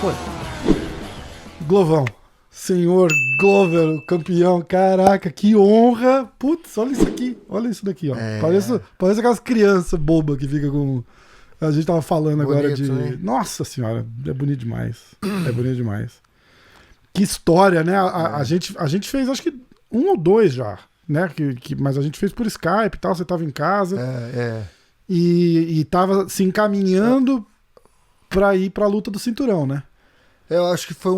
Foi. Glovão. Senhor Glover, o campeão. Caraca, que honra. Putz, olha isso aqui. Olha isso daqui, ó. Parece aquelas crianças bobas que ficam com... A gente tava falando bonito, agora de... Né? Nossa senhora, é bonito demais. É bonito demais. Que história, né? A gente fez, acho que 1 ou 2 já, né? Mas a gente fez por Skype e tal. Você tava em casa. E tava se encaminhando pra ir pra luta do cinturão, né? Eu acho que foi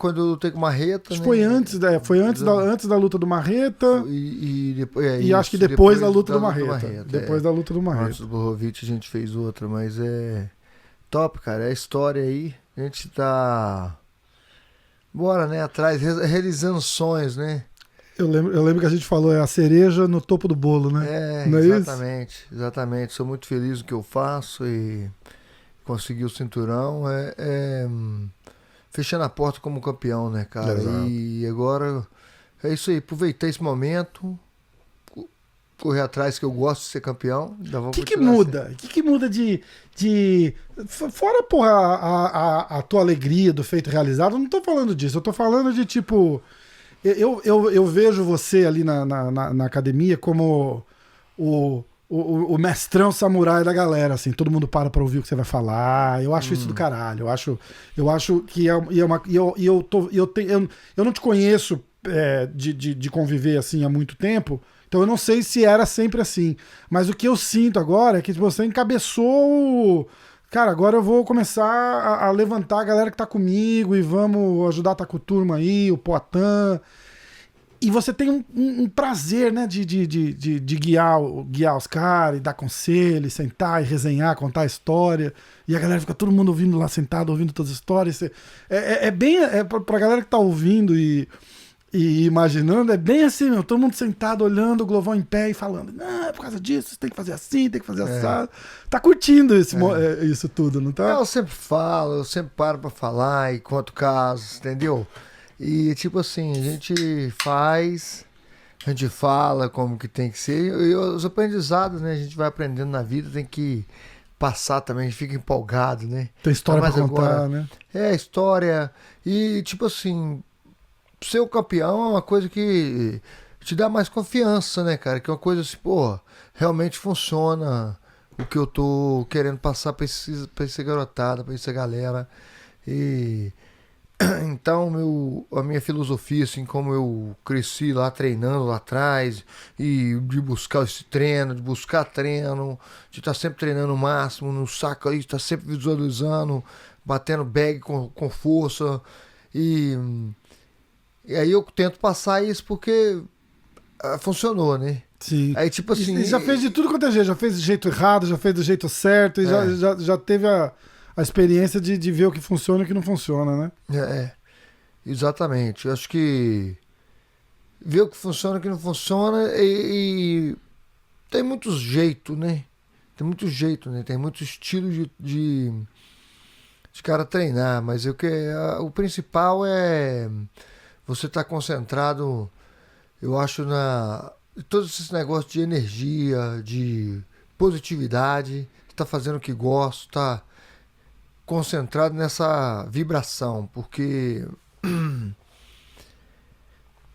quando eu lutei com o Marreta. Acho que né? foi antes da luta do Marreta. E acho que depois da luta do Marreta. Depois da luta do Marreta. Antes do Blachowicz a gente fez outra, mas é top, cara. É a história aí. A gente tá... Bora, né? Atrás, realizando sonhos, né? Eu lembro que a gente falou, é a cereja no topo do bolo, né? Não é exatamente, isso? Exatamente. Sou muito feliz no que eu faço e consegui o cinturão. Fechando a porta como campeão, né, cara? Exato. E agora é isso aí, aproveitei esse momento, correr atrás, que eu gosto de ser campeão. O que muda? O que muda de... Fora, porra, a tua alegria do feito realizado, eu não tô falando disso, eu tô falando de tipo... Eu vejo você ali na academia como o mestrão samurai da galera, assim, todo mundo para pra ouvir o que você vai falar. Eu acho isso do caralho. Eu acho que eu não te conheço de conviver assim há muito tempo, então eu não sei se era sempre assim. Mas o que eu sinto agora é que você encabeçou cara, agora eu vou começar a levantar a galera que tá comigo e vamos ajudar a tá com a turma aí, o Poatan. E você tem um prazer, né, de guiar os caras, e dar conselho, e sentar e resenhar, contar a história. E a galera fica todo mundo ouvindo lá sentado, ouvindo todas as histórias. Pra galera que tá ouvindo e imaginando, é bem assim, meu, todo mundo sentado, olhando o Glovão em pé e falando, não, por causa disso, você tem que fazer assim, tem que fazer assado. Tá curtindo isso tudo, não tá? Eu sempre falo, eu sempre paro pra falar e conto casos, entendeu? E tipo assim, a gente fala como que tem que ser, e os aprendizados, né, a gente vai aprendendo na vida, tem que passar também, a gente fica empolgado, né? Tem história pra contar, né? História, e tipo assim, ser o campeão é uma coisa que te dá mais confiança, né, cara? Que é uma coisa assim, pô, realmente funciona o que eu tô querendo passar pra essa garotada, pra essa galera. E então a minha filosofia, assim, como eu cresci lá treinando lá atrás, e de buscar esse treino, de buscar treino, de estar sempre treinando o máximo, no saco aí, estar sempre visualizando, batendo bag com força. E aí eu tento passar isso porque funcionou, né? Sim. Aí tipo assim... E já fez de tudo quanto é jeito, já fez do jeito errado, já fez do jeito certo, e já teve a experiência de ver o que funciona e o que não funciona, né? Exatamente. Eu acho que ver o que funciona e o que não funciona e tem muitos jeitos, né? Tem muito jeito, né? Tem muito estilo de cara treinar, mas o principal é você estar concentrado, eu acho, todos esses negócios de energia, de positividade, tá fazendo o que gosta, tá concentrado nessa vibração, porque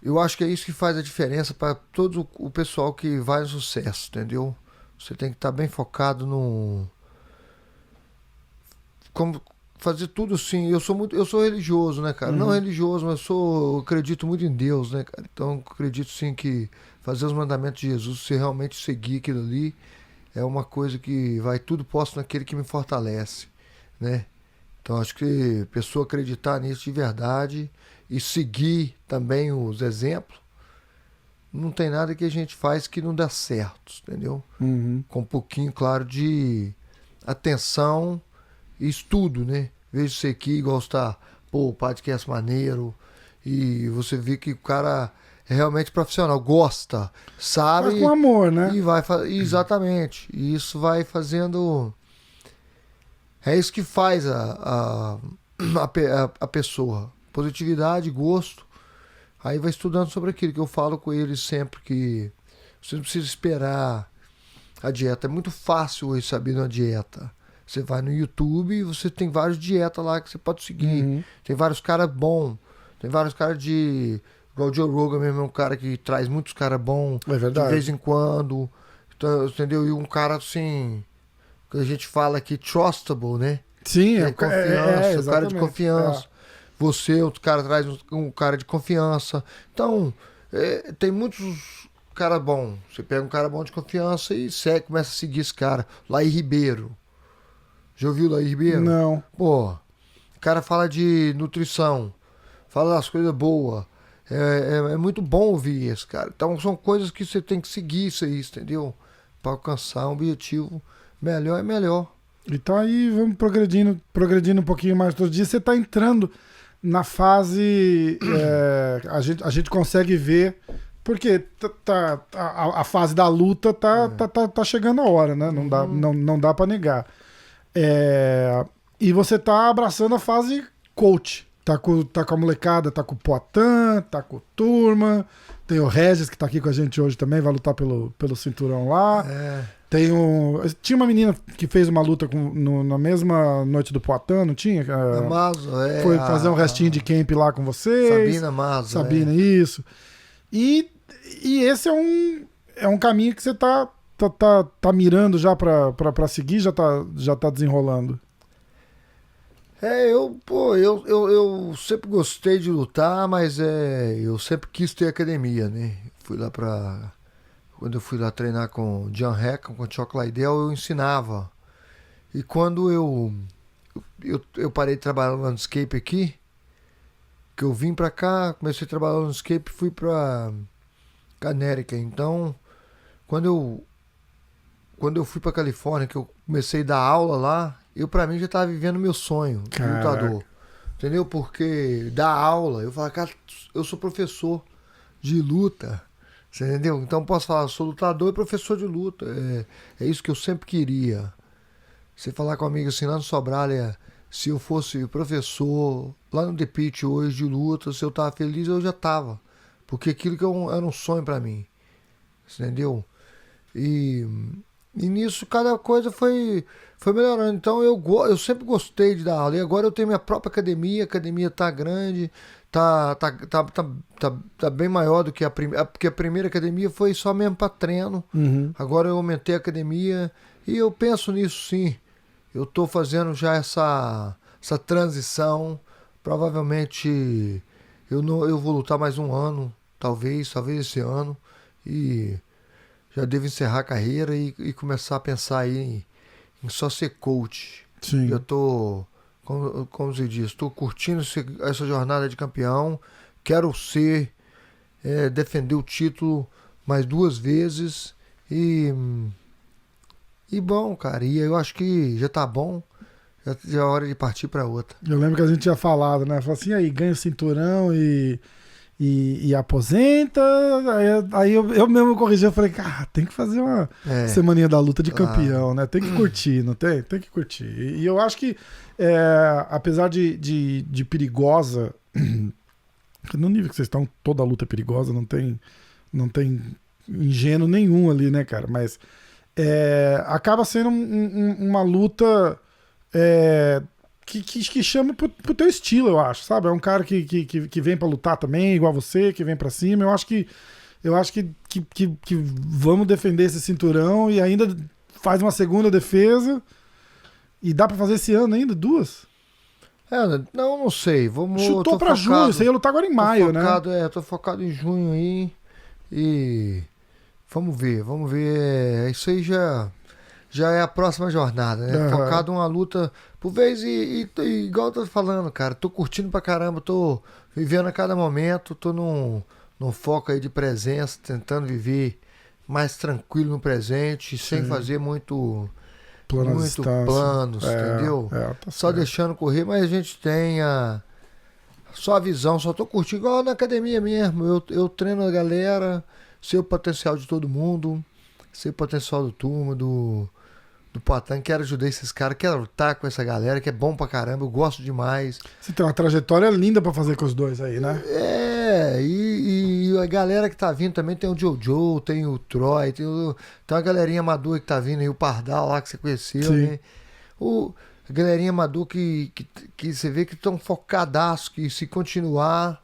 eu acho que é isso que faz a diferença para todo o pessoal que vai no sucesso, entendeu? Você tem que estar bem focado como fazer tudo assim. Eu sou religioso, né, cara? Não religioso, mas eu acredito muito em Deus, né, cara? Então eu acredito sim que fazer os mandamentos de Jesus, se realmente seguir aquilo ali, é uma coisa que vai tudo posto naquele que me fortalece, né? Então acho que a pessoa acreditar nisso de verdade e seguir também os exemplos, não tem nada que a gente faz que não dá certo, entendeu? Com um pouquinho, claro, de atenção e estudo, né? Vejo você aqui, igual está, o podcast maneiro, e você vê que o cara é realmente profissional, gosta, sabe? Mas com amor, né? E vai exatamente. E isso vai fazendo... É isso que faz a pessoa. Positividade, gosto, Aí vai estudando sobre aquilo que eu falo com eles sempre, que você não precisa esperar a dieta. É muito fácil hoje saber uma dieta. Você vai no YouTube e você tem várias dietas lá que você pode seguir. Uhum. Tem vários caras bons. Tem vários caras de... Igual o Joe Rogan mesmo, é um cara que traz muitos caras bons. É verdade. De vez em quando. Então, entendeu? E um cara assim... Que a gente fala aqui, trustable, né? Sim, É confiança, o cara de confiança. Você, outro cara traz um cara de confiança. Então, tem muitos caras bons. Você pega um cara bom de confiança e segue, começa a seguir esse cara. Laí Ribeiro. Já ouviu Laí Ribeiro? Não. Pô, o cara fala de nutrição, fala das coisas boas. É muito bom ouvir esse cara. Então, são coisas que você tem que seguir isso aí, entendeu? Para alcançar um objetivo melhor é melhor. Então aí vamos progredindo um pouquinho mais todos os dias. Você está entrando na fase. A gente consegue ver. Porque a fase da luta tá chegando a hora, né? Não dá para negar. E você tá abraçando a fase coach. Tá com a molecada, tá com o Poatan, tá com o Turma. Tem o Regis, que tá aqui com a gente hoje também, vai lutar pelo cinturão lá. Tinha uma menina que fez uma luta na mesma noite do Poatan, não tinha? A Mazo, foi fazer um restinho de camp lá com vocês. Sabina Mazo. Sabina, isso. E esse é um caminho que você tá mirando já pra seguir, já tá desenrolando. Eu sempre gostei de lutar, mas eu sempre quis ter academia, né? Quando eu fui lá treinar com o John Heckham, com o Chuck Liddell, eu ensinava. E quando eu parei de trabalhar no landscape aqui, que eu vim pra cá, comecei a trabalhar no landscape e fui pra Canérica. Então, quando eu fui pra Califórnia, que eu comecei a dar aula lá, pra mim já tava vivendo meu sonho de lutador. Entendeu? Porque dar aula, eu falo, cara, eu sou professor de luta. Você entendeu? Então posso falar, sou lutador e professor de luta. É isso que eu sempre queria. Você falar comigo assim, lá no Sobralha, se eu fosse professor, lá no The Pit hoje de luta, se eu tava feliz, eu já tava. Porque aquilo que era um sonho pra mim. Você entendeu? E nisso cada coisa foi melhorando. Então eu sempre gostei de dar aula. E agora eu tenho minha própria academia. A academia tá grande. Tá bem maior do que a primeira. Porque a primeira academia foi só mesmo para treino. Uhum. Agora eu aumentei a academia. E eu penso nisso sim. Eu tô fazendo já essa transição. Provavelmente eu vou lutar mais um ano. Talvez esse ano. E já devo encerrar a carreira e começar a pensar aí em só ser coach. Sim. Eu tô, como se diz, estou curtindo essa jornada de campeão. Quero defender o título mais 2 vezes. E bom, cara, e eu acho que já tá bom. Já é hora de partir para outra. Eu lembro que a gente tinha falado, né? Falou assim, aí ganha o cinturão e aposenta. Aí eu mesmo corrigi, eu falei, cara, tem que fazer uma semaninha da luta de campeão, né? Tem que curtir, não tem? Tem que curtir. E eu acho que, apesar de perigosa, no nível que vocês estão, toda a luta é perigosa, não tem ingênuo nenhum ali, né, cara? Mas acaba sendo uma luta que chama pro teu estilo, eu acho, sabe? É um cara que vem pra lutar também, igual você, que vem pra cima. Eu acho que vamos defender esse cinturão e ainda faz uma segunda defesa. E dá pra fazer esse ano ainda? 2? Não sei. Chutou pra junho, você ia lutar agora em maio, né? Tô focado em junho aí. E vamos ver. Isso aí já é a próxima jornada, né? Uhum. Focado uma luta por vez e igual eu tô falando, cara, tô curtindo pra caramba, tô vivendo a cada momento, tô num foco aí de presença, tentando viver mais tranquilo no presente, sem fazer muito planos, entendeu? Tá só certo. deixando correr, mas a gente tem só a visão, só tô curtindo, igual na academia mesmo, eu treino a galera, sei o potencial de todo mundo, sei o potencial do Turma, do Poatan, quero ajudar esses caras, quero lutar com essa galera, que é bom pra caramba, eu gosto demais. Você tem uma trajetória linda pra fazer com os dois aí, né? a galera que tá vindo também tem o Jojo, tem o Troy, tem uma galerinha amadora que tá vindo aí, o Pardal lá que você conheceu, Sim. né? A galerinha amador que você vê que estão focadaço, que se continuar,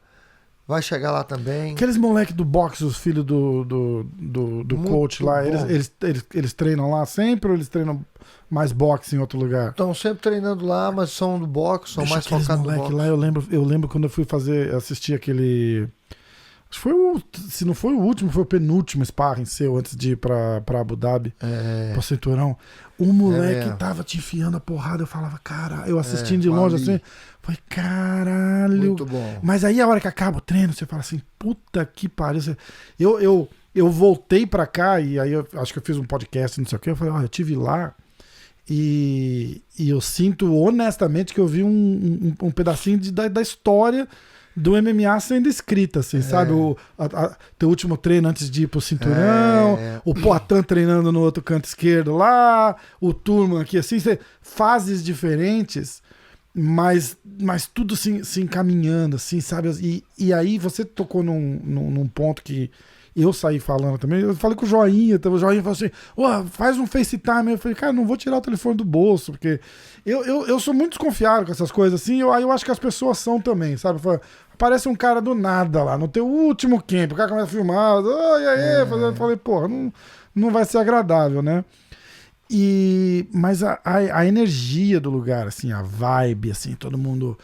vai chegar lá também. Aqueles moleque do boxe, os filhos do coach lá, bom. eles treinam lá sempre ou eles treinam mais boxe em outro lugar? Estão sempre treinando lá, mas são do boxe, são Bicho, mais aqueles focados no moleque boxe. lá, eu lembro quando eu fui assistir aquele... Acho que foi se não foi o último, foi o penúltimo sparring seu antes de ir pra Abu Dhabi, pro cinturão. O moleque mesmo. tava te enfiando a porrada, eu falava, cara, eu assistindo de longe ali. assim, falei, caralho. Muito bom. Mas aí a hora que acaba o treino, você fala assim, puta que pariu. Eu voltei pra cá e aí eu acho que eu fiz um podcast, não sei o que, eu falei, olha, eu tive lá e eu sinto honestamente que eu vi um pedacinho da história do MMA sendo escrita, assim, sabe? Teu último treino antes de ir pro cinturão, o Poatan treinando no outro canto esquerdo lá, o Turman aqui, assim, fases diferentes, mas tudo se encaminhando, assim, sabe? E aí você tocou num ponto que eu saí falando também, eu falei com o Joinha, então o Joinha falou assim, faz um FaceTime, eu falei, cara, não vou tirar o telefone do bolso, porque eu sou muito desconfiado com essas coisas assim, aí eu acho que as pessoas são também, sabe? Aparece um cara do nada lá, no teu último camp, o cara começa a filmar, e aí, eu falei, porra, não vai ser agradável, né? Mas a energia do lugar, assim, a vibe, assim, todo mundo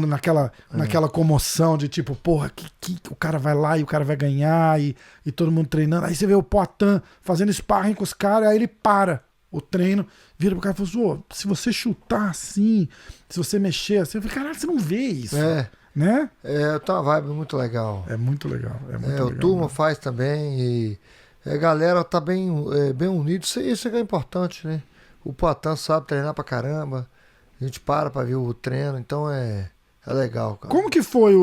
naquela comoção de tipo, porra, que o cara vai lá e o cara vai ganhar e todo mundo treinando. Aí você vê o Poatan fazendo sparring com os caras, aí ele para o treino, vira pro cara e fala assim, se você chutar assim, se você mexer assim, eu falei, caralho, você não vê isso, né? Tá uma vibe muito legal. É muito legal. O Turma faz também e a galera tá bem unida, isso é que é importante, né? O Poatan sabe treinar pra caramba. A gente para ver o treino, então é legal, cara. Como que foi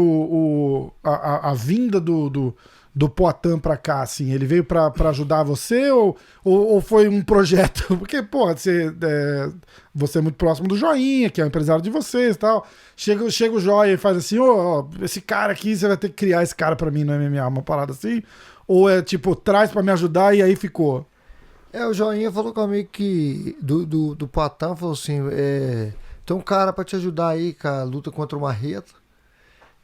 a vinda do Poatan pra cá, assim? Ele veio pra ajudar você ou foi um projeto? Porque, pô, você é muito próximo do Joinha, que é o empresário de vocês e tal. Chega o Joia e faz assim, esse cara aqui, você vai ter que criar esse cara pra mim no MMA, uma parada assim? Ou é tipo, traz pra me ajudar e aí ficou? O Joinha falou comigo que do Poatan, falou assim, tem um cara pra te ajudar aí com a luta contra o Marreta.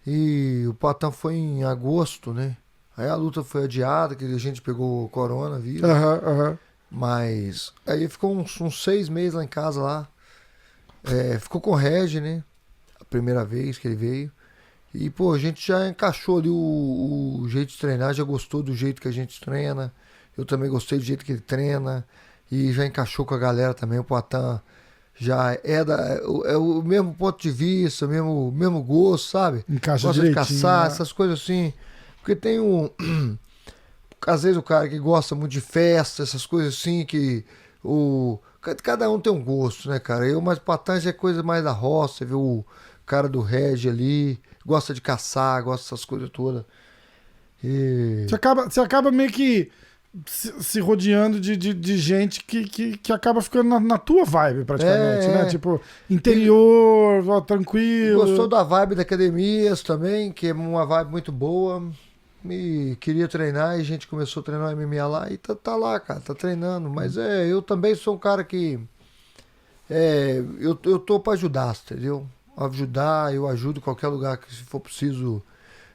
E o Poatan foi em agosto, né? Aí a luta foi adiada, que a gente pegou coronavírus. Mas aí ficou uns 6 meses lá em casa lá. Ficou com o Regi, né? A primeira vez que ele veio. E, pô, a gente já encaixou ali o jeito de treinar, já gostou do jeito que a gente treina. Eu também gostei do jeito que ele treina. E já encaixou com a galera também. O Poatan já é o mesmo ponto de vista, mesmo gosto, sabe? Encaixa gosta de direitinho, caçar, né? essas coisas assim. Porque tem às vezes o cara que gosta muito de festa, essas coisas assim, que cada um tem um gosto, né, cara? Mas Poatan é coisa mais da roça, você vê o cara do Regi ali, gosta de caçar, gosta dessas coisas todas. Você acaba meio que se rodeando de gente que acaba ficando na tua vibe, praticamente, né? Tipo, interior, tranquilo. Gostou da vibe da academias também, que é uma vibe muito boa. E queria treinar e a gente começou a treinar o MMA lá e tá lá, cara, tá treinando. Mas eu também sou um cara que eu tô pra ajudar, entendeu? Ajudar, eu ajudo em qualquer lugar que se for preciso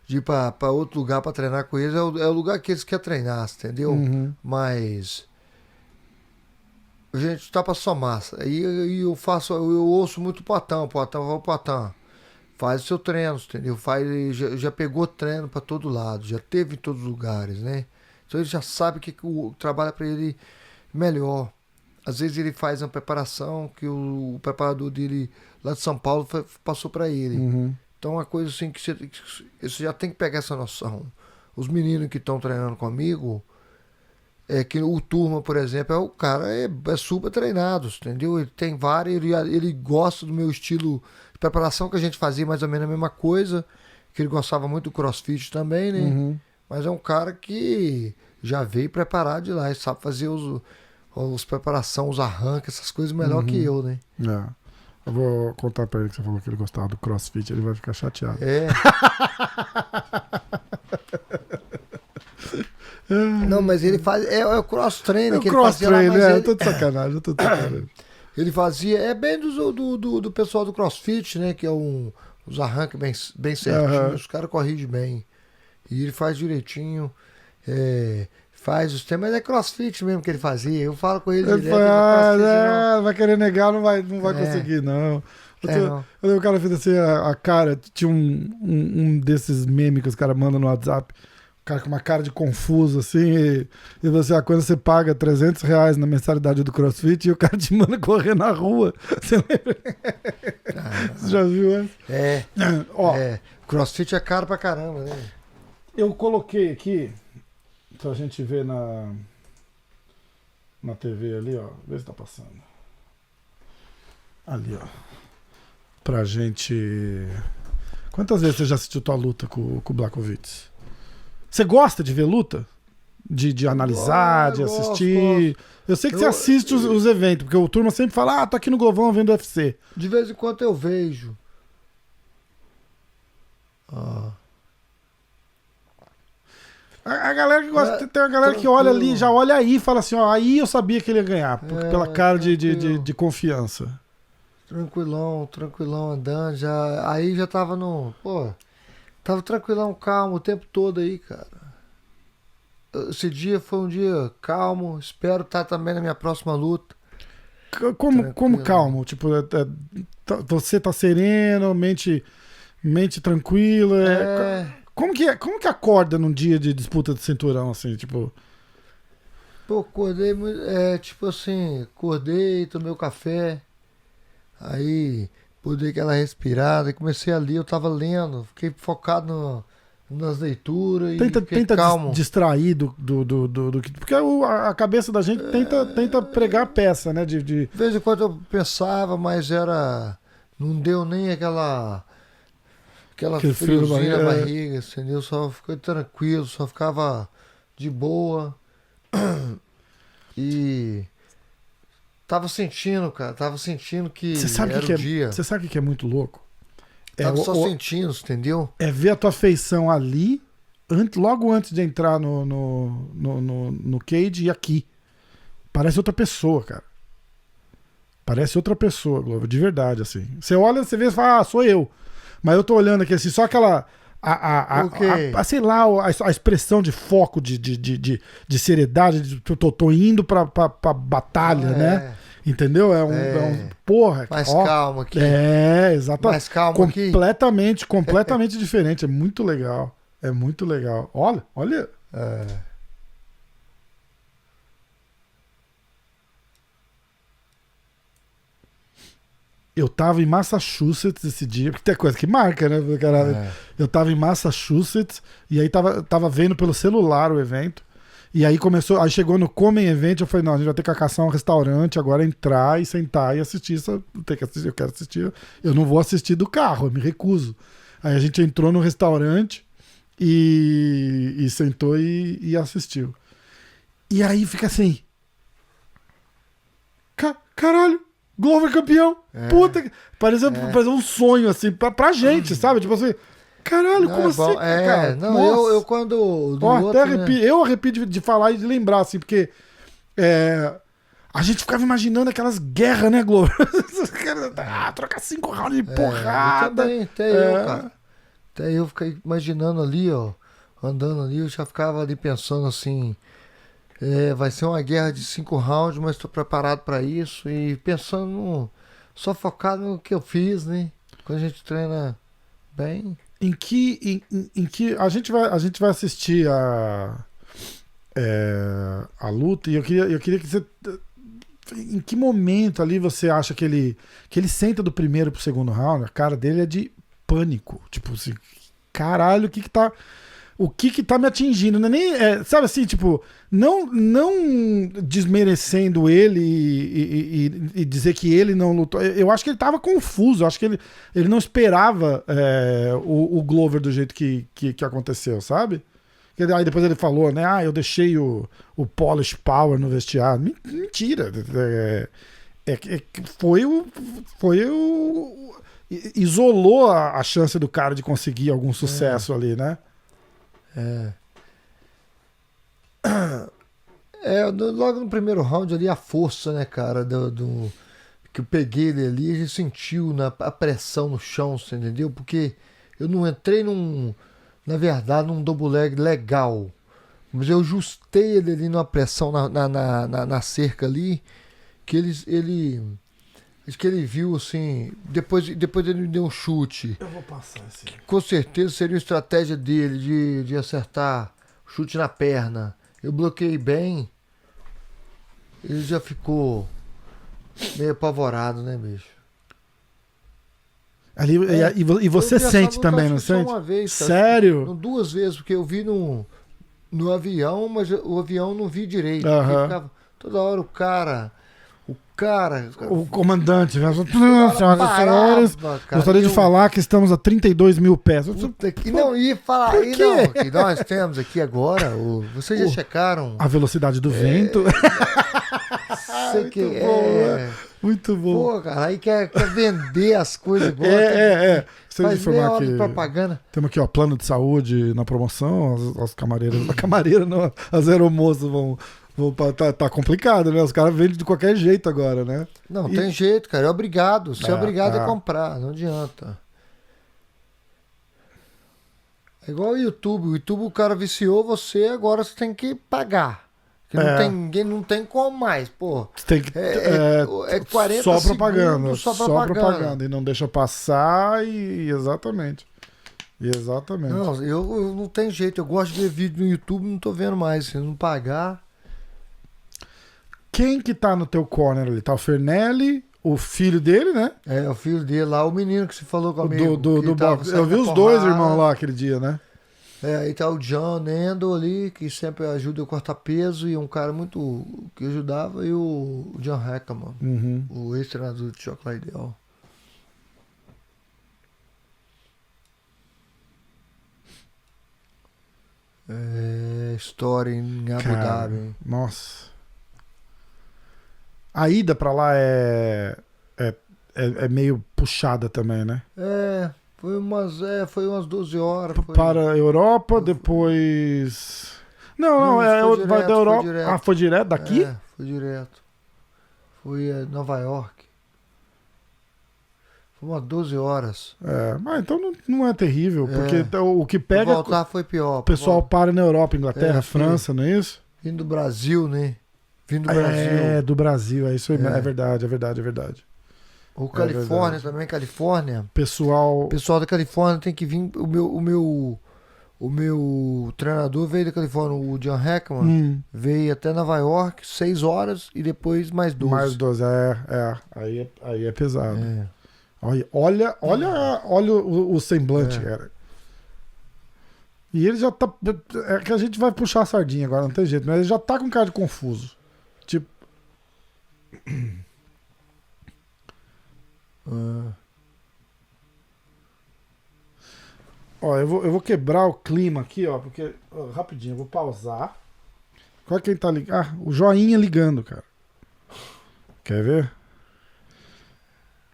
de ir pra outro lugar pra treinar com eles, é o lugar que eles querem treinar, entendeu? Mas a gente tá pra somar. Aí eu ouço muito o Poatan, faz o seu treino, entendeu? Já pegou treino pra todo lado, já teve em todos os lugares, né? Então ele já sabe que trabalha pra ele melhor. Às vezes ele faz uma preparação que o preparador dele lá de São Paulo passou pra ele. Então é uma coisa assim que você já tem que pegar essa noção. Os meninos que estão treinando comigo, que o Turma, por exemplo, o cara é super treinado, entendeu? Ele tem vários, ele gosta do meu estilo de preparação, que a gente fazia mais ou menos a mesma coisa, que ele gostava muito do CrossFit também, né? Mas é um cara que já veio preparado de lá, ele sabe fazer os preparação, os arranques, essas coisas melhor que eu, né? Eu vou contar pra ele que você falou que ele gostava do CrossFit, ele vai ficar chateado. Não, mas ele faz. É o cross-trainer que ele fazia lá, cross-trainer, mas eu tô de sacanagem, eu tô de sacanagem. ele fazia. É bem do pessoal do CrossFit, né? Que é os arranques bem certinhos. Os caras corrigem bem. E ele faz direitinho. Faz os temas, mas é CrossFit mesmo que ele fazia. Eu falo com ele direto. Vai querer negar, não vai conseguir, não. O cara fez assim, a cara, tinha um desses memes que os caras mandam no WhatsApp, o cara com uma cara de confuso, assim, e você, quando você paga R$300 na mensalidade do CrossFit, e o cara te manda correr na rua. Você lembra? Você já viu essa? CrossFit é caro pra caramba, né? Eu coloquei aqui, pra gente ver na TV ali, ó, vê se tá passando. Ali, ó. Pra gente... Quantas vezes você já assistiu tua luta com o Blachowicz? Você gosta de ver luta? De analisar, de assistir? Gosto. Eu sei que você assiste os eventos, porque o turma sempre fala, tô aqui no Govão vendo UFC. De vez em quando eu vejo. A galera que gosta, tem uma galera que olha ali, já olha aí e fala assim, ó, aí eu sabia que ele ia ganhar, pela cara de confiança. Tranquilão andando, aí já tava tava tranquilão, calmo o tempo todo aí, cara. Esse dia foi um dia calmo, espero estar também na minha próxima luta. Como calmo? Tipo, você tá sereno, mente tranquila. Como que acorda num dia de disputa de cinturão, assim, tipo... Pô, acordei, tipo assim, tomei o café, aí dei aquela respirada e comecei ali, eu tava lendo, fiquei focado nas leituras tenta calmo. Distrair do que... Porque a cabeça da gente tenta pregar a peça, né? De vez em quando eu pensava, mas não deu nem aquela friozinho na barriga, entendeu? Só fiquei tranquilo, só ficava de boa. E tava sentindo, cara, que era o dia. Você sabe o que é muito louco? Tava só sentindo, entendeu? É ver a tua feição ali, logo antes de entrar no cage e aqui. Parece outra pessoa, cara. Parece outra pessoa, Globo, de verdade, assim. Você olha, você vê e fala, sou eu. Mas eu tô olhando aqui assim, só aquela... sei lá, a expressão de foco, de seriedade, tô indo pra batalha, né? Entendeu? Porra. Mais calmo aqui. Exatamente. Mais calmo completamente diferente. É muito legal. Olha. Eu tava em Massachusetts esse dia, porque tem coisa que marca, né? Eu tava em Massachusetts e aí tava vendo pelo celular o evento. E aí aí chegou no Comem Event, eu falei, não, a gente vai ter que caçar um restaurante, agora entrar e sentar e assistir eu quero assistir, eu não vou assistir do carro, eu me recuso. Aí a gente entrou no restaurante e sentou e assistiu. E aí fica assim, caralho, Glover campeão. Puta, parecia um sonho, assim, pra gente, sabe? Tipo assim, caralho, como assim, cara? Não, eu quando... Eu arrepio de falar e de lembrar, assim, porque a gente ficava imaginando aquelas guerras, né, Glover? Trocar 5 rounds de porrada. Até eu, cara. Até eu fiquei imaginando ali, ó, andando ali, eu já ficava ali pensando assim... vai ser uma guerra de 5 rounds, mas estou preparado para isso e pensando só focado no que eu fiz, né? Quando a gente treina bem. Em que a gente vai assistir a luta e eu queria que você, em que momento ali você acha que ele senta do primeiro pro segundo round, a cara dele é de pânico, tipo assim, caralho, o que tá me atingindo, né? Sabe assim, tipo, não desmerecendo ele e dizer que ele não lutou. Eu acho que ele tava confuso, eu acho que ele não esperava o Glover do jeito que aconteceu, sabe? Aí depois ele falou, né? Eu deixei o Polish Power no vestiário. Mentira. Isolou a chance do cara de conseguir algum sucesso ali, né? Logo no primeiro round ali, a força, né, cara, que eu peguei ele ali, a gente sentiu a pressão no chão, você entendeu? Porque eu não entrei na verdade, num double leg legal. Mas eu ajustei ele ali numa pressão na cerca ali, que acho que ele viu assim, depois ele me deu um chute. Eu vou passar assim. Que com certeza seria uma estratégia dele de acertar chute na perna. Eu bloqueei bem. Ele já ficou meio apavorado, né, bicho? Ali, e você sente também, não sente? Só uma vez, Sério? Não, 2 vezes, porque eu vi no avião, mas o avião não vi direito. Ficava, toda hora o comandante, senhoras e senhores, gostaria de falar que estamos a 32 mil pés. Não ia falar aí, não. Que nós temos aqui agora, vocês já checaram a velocidade do vento. Sei que muito bom. Pô, cara, aí quer vender as coisas igual. Faz meia hora de propaganda. Temos aqui, ó, plano de saúde na promoção. As camareiras, a camareira não, as aeromoças vão tá complicado, né? Os caras vendem de qualquer jeito agora, né? Não, tem jeito, cara. É obrigado. Você é obrigado a comprar, não adianta. É igual o YouTube. O YouTube, o cara viciou você, agora você tem que pagar. Ninguém não tem como mais, pô. Tem que, 40 só propaganda, segundos, só propaganda. E não deixa passar exatamente. Não, eu não tem jeito. Eu gosto de ver vídeo no YouTube, não tô vendo mais. Se não pagar... Quem que tá no teu corner ali? Tá o Fernelli, o filho dele, né? O filho dele lá, o menino que você falou comigo. Do boxe. Eu vi os dois irmãos lá aquele dia, né? Aí tá o John Nendo ali, que sempre ajuda a cortar peso, e um cara muito que ajudava, e o John Hackman, o ex-treinador de Chocolate Ideal. História em Abu Dhabi. Nossa. A ida pra lá é meio puxada também, né? Foi umas 12 horas. Para a Europa, depois... Não, vai da Europa. Foi direto daqui? Foi direto. Foi Nova York. Foi umas 12 horas. Mas então não é terrível, porque o que pega... Pra voltar foi pior. O pessoal para na Europa, Inglaterra, França, não é isso? Vindo do Brasil, né? Do Brasil, isso aí é verdade. O Califórnia também, Califórnia. Pessoal da Califórnia tem que vir. O meu treinador veio da Califórnia, o John Hackman, veio até Nova York, 6 horas e depois mais 12. Mais 12, aí é pesado. Olha o semblante, cara. E ele já tá. É que a gente vai puxar a sardinha agora, não tem jeito, mas ele já tá com cara de confuso. Tipo. Ó, eu vou quebrar o clima aqui, ó, porque. Rapidinho, eu vou pausar. Qual é quem tá ligando? O joinha ligando, cara. Quer ver?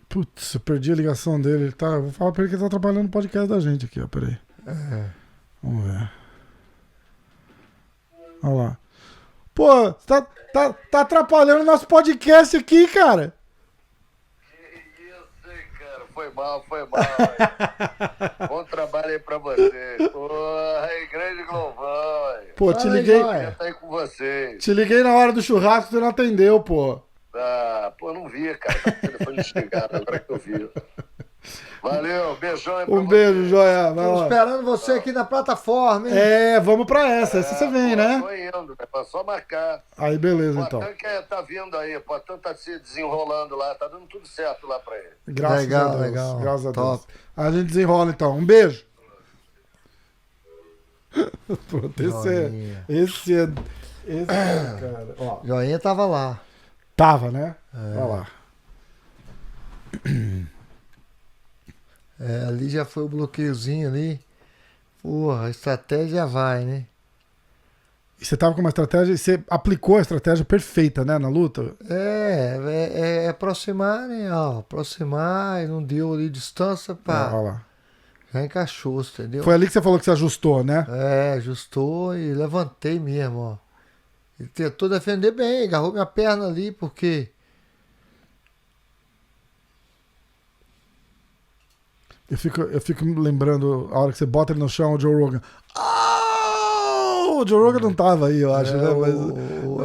Putz, eu perdi a ligação dele. Eu vou falar pra ele que ele tá trabalhando no podcast da gente aqui, ó. Peraí. Vamos ver. Olha lá. Pô, tá atrapalhando o nosso podcast aqui, cara. Que isso, hein, cara. Foi mal. Bom trabalho aí pra você. Porra, grande Globão. Pô, te liguei. Tá aí com vocês. Te liguei na hora do churrasco, você não atendeu, pô. Não via, cara. Tá com o telefone desligado, agora que eu vi. Valeu, beijão aí pra Um beijo, Joia. Tô esperando você aqui na plataforma, hein? Vamos pra essa você vem, né? Tô indo, né? Só marcar. Aí, beleza, então. O Poitin tá vindo aí, o Poitin tá se desenrolando lá, tá dando tudo certo lá pra ele. Graças a Deus. Legal. Graças a Top. Deus. A gente desenrola, então. Um beijo. Pronto, esse é, cara. Ó. Joinha tava lá. Tava, né? Olha lá. Ali já foi o bloqueiozinho ali. Porra, a estratégia vai, né? E você tava com uma estratégia, você aplicou a estratégia perfeita, né, na luta? Aproximar, né? Aproximar, e não deu ali distância, pá. Olha lá. Já encaixou, entendeu? Foi ali que você falou que você ajustou, né? Ajustou e levantei mesmo, ó. Ele tentou defender bem, agarrou minha perna ali, porque... Eu fico lembrando a hora que você bota ele no chão, o Joe Rogan. O Joe Rogan não tava aí, eu acho, né?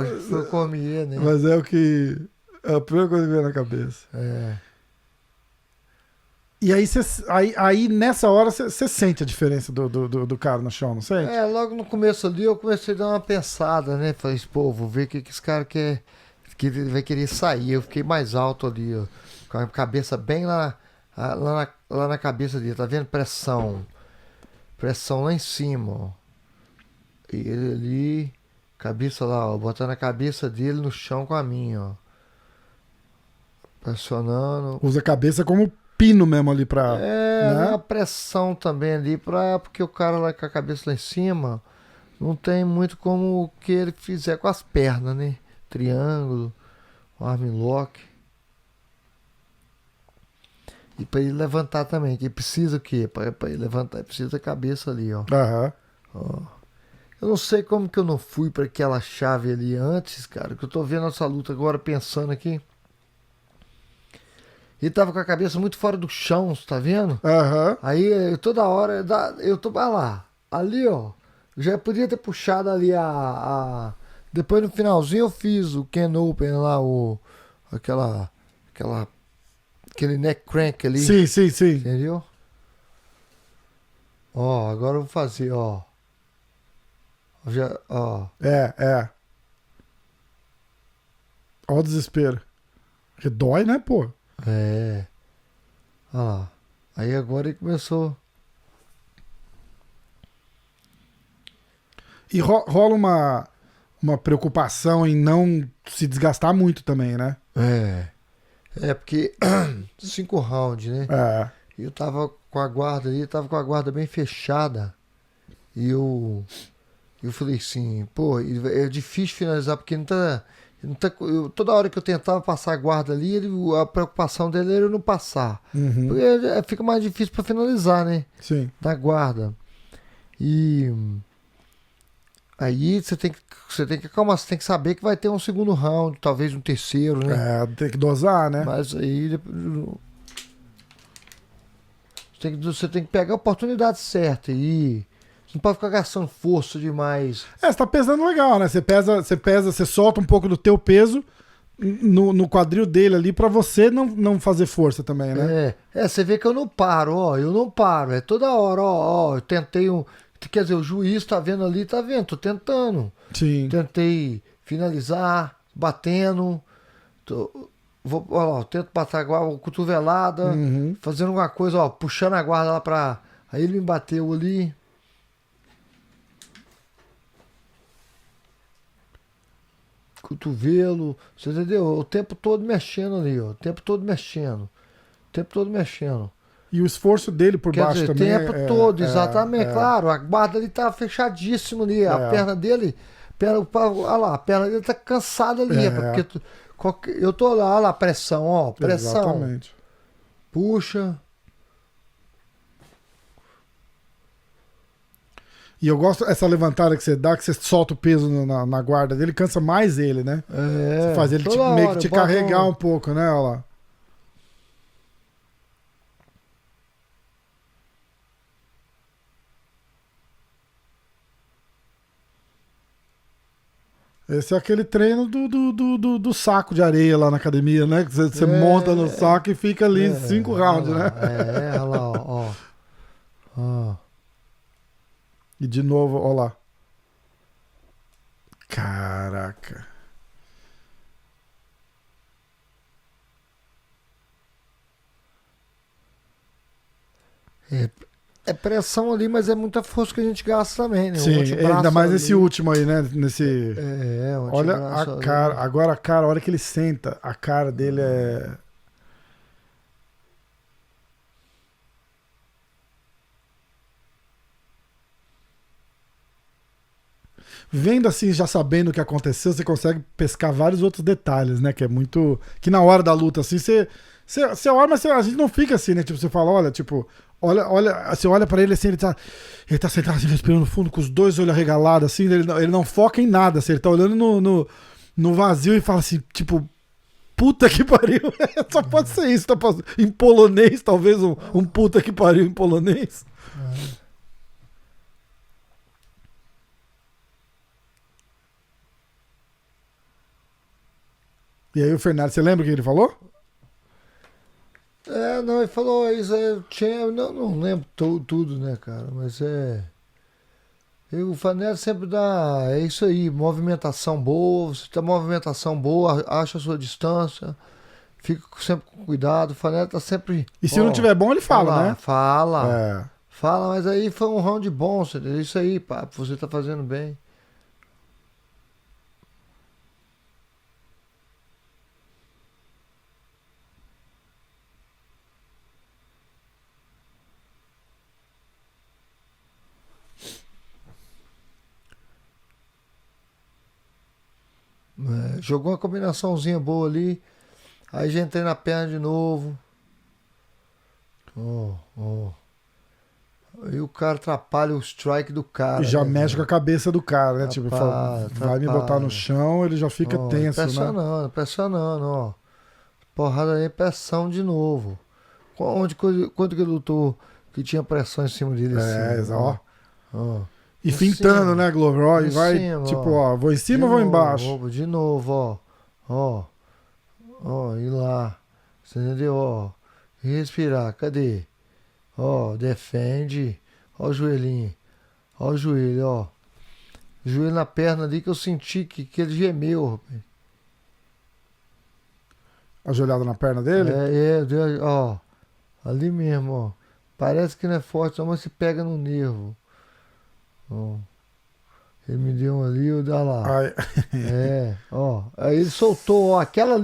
Acho que foi comer, né? Mas é o que. É a primeira coisa que veio na cabeça. É. E aí nessa hora, você sente a diferença do cara no chão, não sente? Logo no começo ali eu comecei a dar uma pensada, né? Falei, pô, vou ver o que esse cara quer. Que ele vai querer sair. Eu fiquei mais alto ali, ó, com a cabeça bem lá na cabeça dele, tá vendo? Pressão lá em cima, ó. E ele ali, cabeça lá, ó, botando a cabeça dele no chão com a minha, ó. Pressionando. Usa a cabeça como pino mesmo ali pra. Né? Uma pressão também ali, porque o cara lá com a cabeça lá em cima não tem muito como o que ele fizer com as pernas, né? Triângulo, armlock. E pra ele levantar também, que precisa o quê? Pra ele levantar, ele precisa da cabeça ali, ó. Aham. Ó. Eu não sei como que eu não fui pra aquela chave ali antes, cara, que eu tô vendo essa luta agora, pensando aqui. Ele tava com a cabeça muito fora do chão, tá vendo? Aham. Aí toda hora, eu tô lá, ali ó, já podia ter puxado ali depois no finalzinho eu fiz o Ken Open lá, aquele neck crank ali. Sim. Entendeu? Ó, agora eu vou fazer, ó. Ó. É. Ó o desespero. Porque dói, né, pô? Olha lá. Aí agora ele começou. E rola uma preocupação em não se desgastar muito também, né? Porque 5 rounds, né? É. Eu tava com a guarda ali, tava com a guarda bem fechada. E eu falei assim, pô, é difícil finalizar, porque não tá toda hora que eu tentava passar a guarda ali, a preocupação dele era eu não passar. Uhum. Porque fica mais difícil pra finalizar, né? Sim. Da guarda. E aí você tem que acalmar, você tem que saber que vai ter um segundo round, talvez um terceiro, né? Tem que dosar, né? Mas aí você tem que pegar a oportunidade certa e você não pode ficar gastando força demais. Você tá pesando legal, né? Você solta um pouco do teu peso no quadril dele ali pra você não fazer força também, né? Você vê que eu não paro, ó. Eu não paro. É toda hora, ó. Eu tentei quer dizer, o juiz tá vendo ali, tá vendo? Tô tentando. Sim. Tentei finalizar, batendo. Tento passar a cotovelada, fazendo alguma coisa, ó, puxando a guarda lá pra. Aí ele me bateu ali. Cotovelo, você entendeu? O tempo todo mexendo ali, ó. O tempo todo mexendo. E o esforço dele por Quer baixo dizer, também. o tempo todo, exatamente. Claro, a guarda ali tá fechadíssima ali. A perna dele. Olha lá, a perna dele tá cansada ali. Porque eu tô lá, olha lá, pressão, ó. Pressão. Exatamente. Puxa. E eu gosto dessa levantada que você dá, que você solta o peso na guarda dele, cansa mais ele, né? Você faz ele meio que te carregar um pouco, né? Olha lá. Esse é aquele treino do saco de areia lá na academia, né? Que você monta no saco e fica ali 5 rounds, né? Olha lá, ó. E de novo, ó lá. Caraca. É pressão ali, mas é muita força que a gente gasta também, né? Sim, ainda mais nesse último aí, né? Olha a cara. Ali. Agora a cara, a hora que ele senta, a cara dele é. Vendo assim, já sabendo o que aconteceu, você consegue pescar vários outros detalhes, né? Que é muito. Que na hora da luta, assim, você olha, mas a gente não fica assim, né? Tipo, você fala, olha, tipo, Você olha pra ele assim, ele tá sentado assim, respirando fundo, com os dois olhos arregalados, assim, ele não foca em nada, assim, ele tá olhando no vazio e fala assim, tipo, puta que pariu. Só pode ser isso, tá passando. Em polonês, talvez um puta que pariu em polonês. E aí o Fernando, você lembra o que ele falou? Não, ele falou isso, não lembro tudo, né, cara, mas o Fanelli sempre dá, é isso aí, movimentação boa, você tem movimentação boa, acha a sua distância, fica sempre com cuidado, o Fanelli tá sempre... E se não tiver bom, ele fala, né? Fala, mas aí foi um round bom, é isso aí, pá, você tá fazendo bem. Jogou uma combinaçãozinha boa ali. Aí já entrei na perna de novo. Aí o cara atrapalha o strike do cara. E já né, mexe com cara? a cabeça do cara, né? Tipo, vai me botar no chão, ele já fica tenso, né? Pressionando, ó. Porrada aí, pressão de novo. Quanto que ele lutou que tinha pressão em cima dele assim? Ó. E fintando, né, Glover? Ó, e vai, cima, tipo, ó, vou em cima ou vou embaixo? De novo, ó. Ó, ir lá. Você entendeu? Ó. Respirar, cadê? Ó, defende. Ó o joelhinho. Ó o joelho, ó. Joelho na perna ali que eu senti que ele gemeu, rapaz. Ajoelhado na perna dele? Ó. Ali mesmo, ó. Parece que não é forte, só mas se pega no nervo. Ó. Ele me deu um ali, eu dá lá. Ai. Ó. Aí ele soltou, ó. Aquela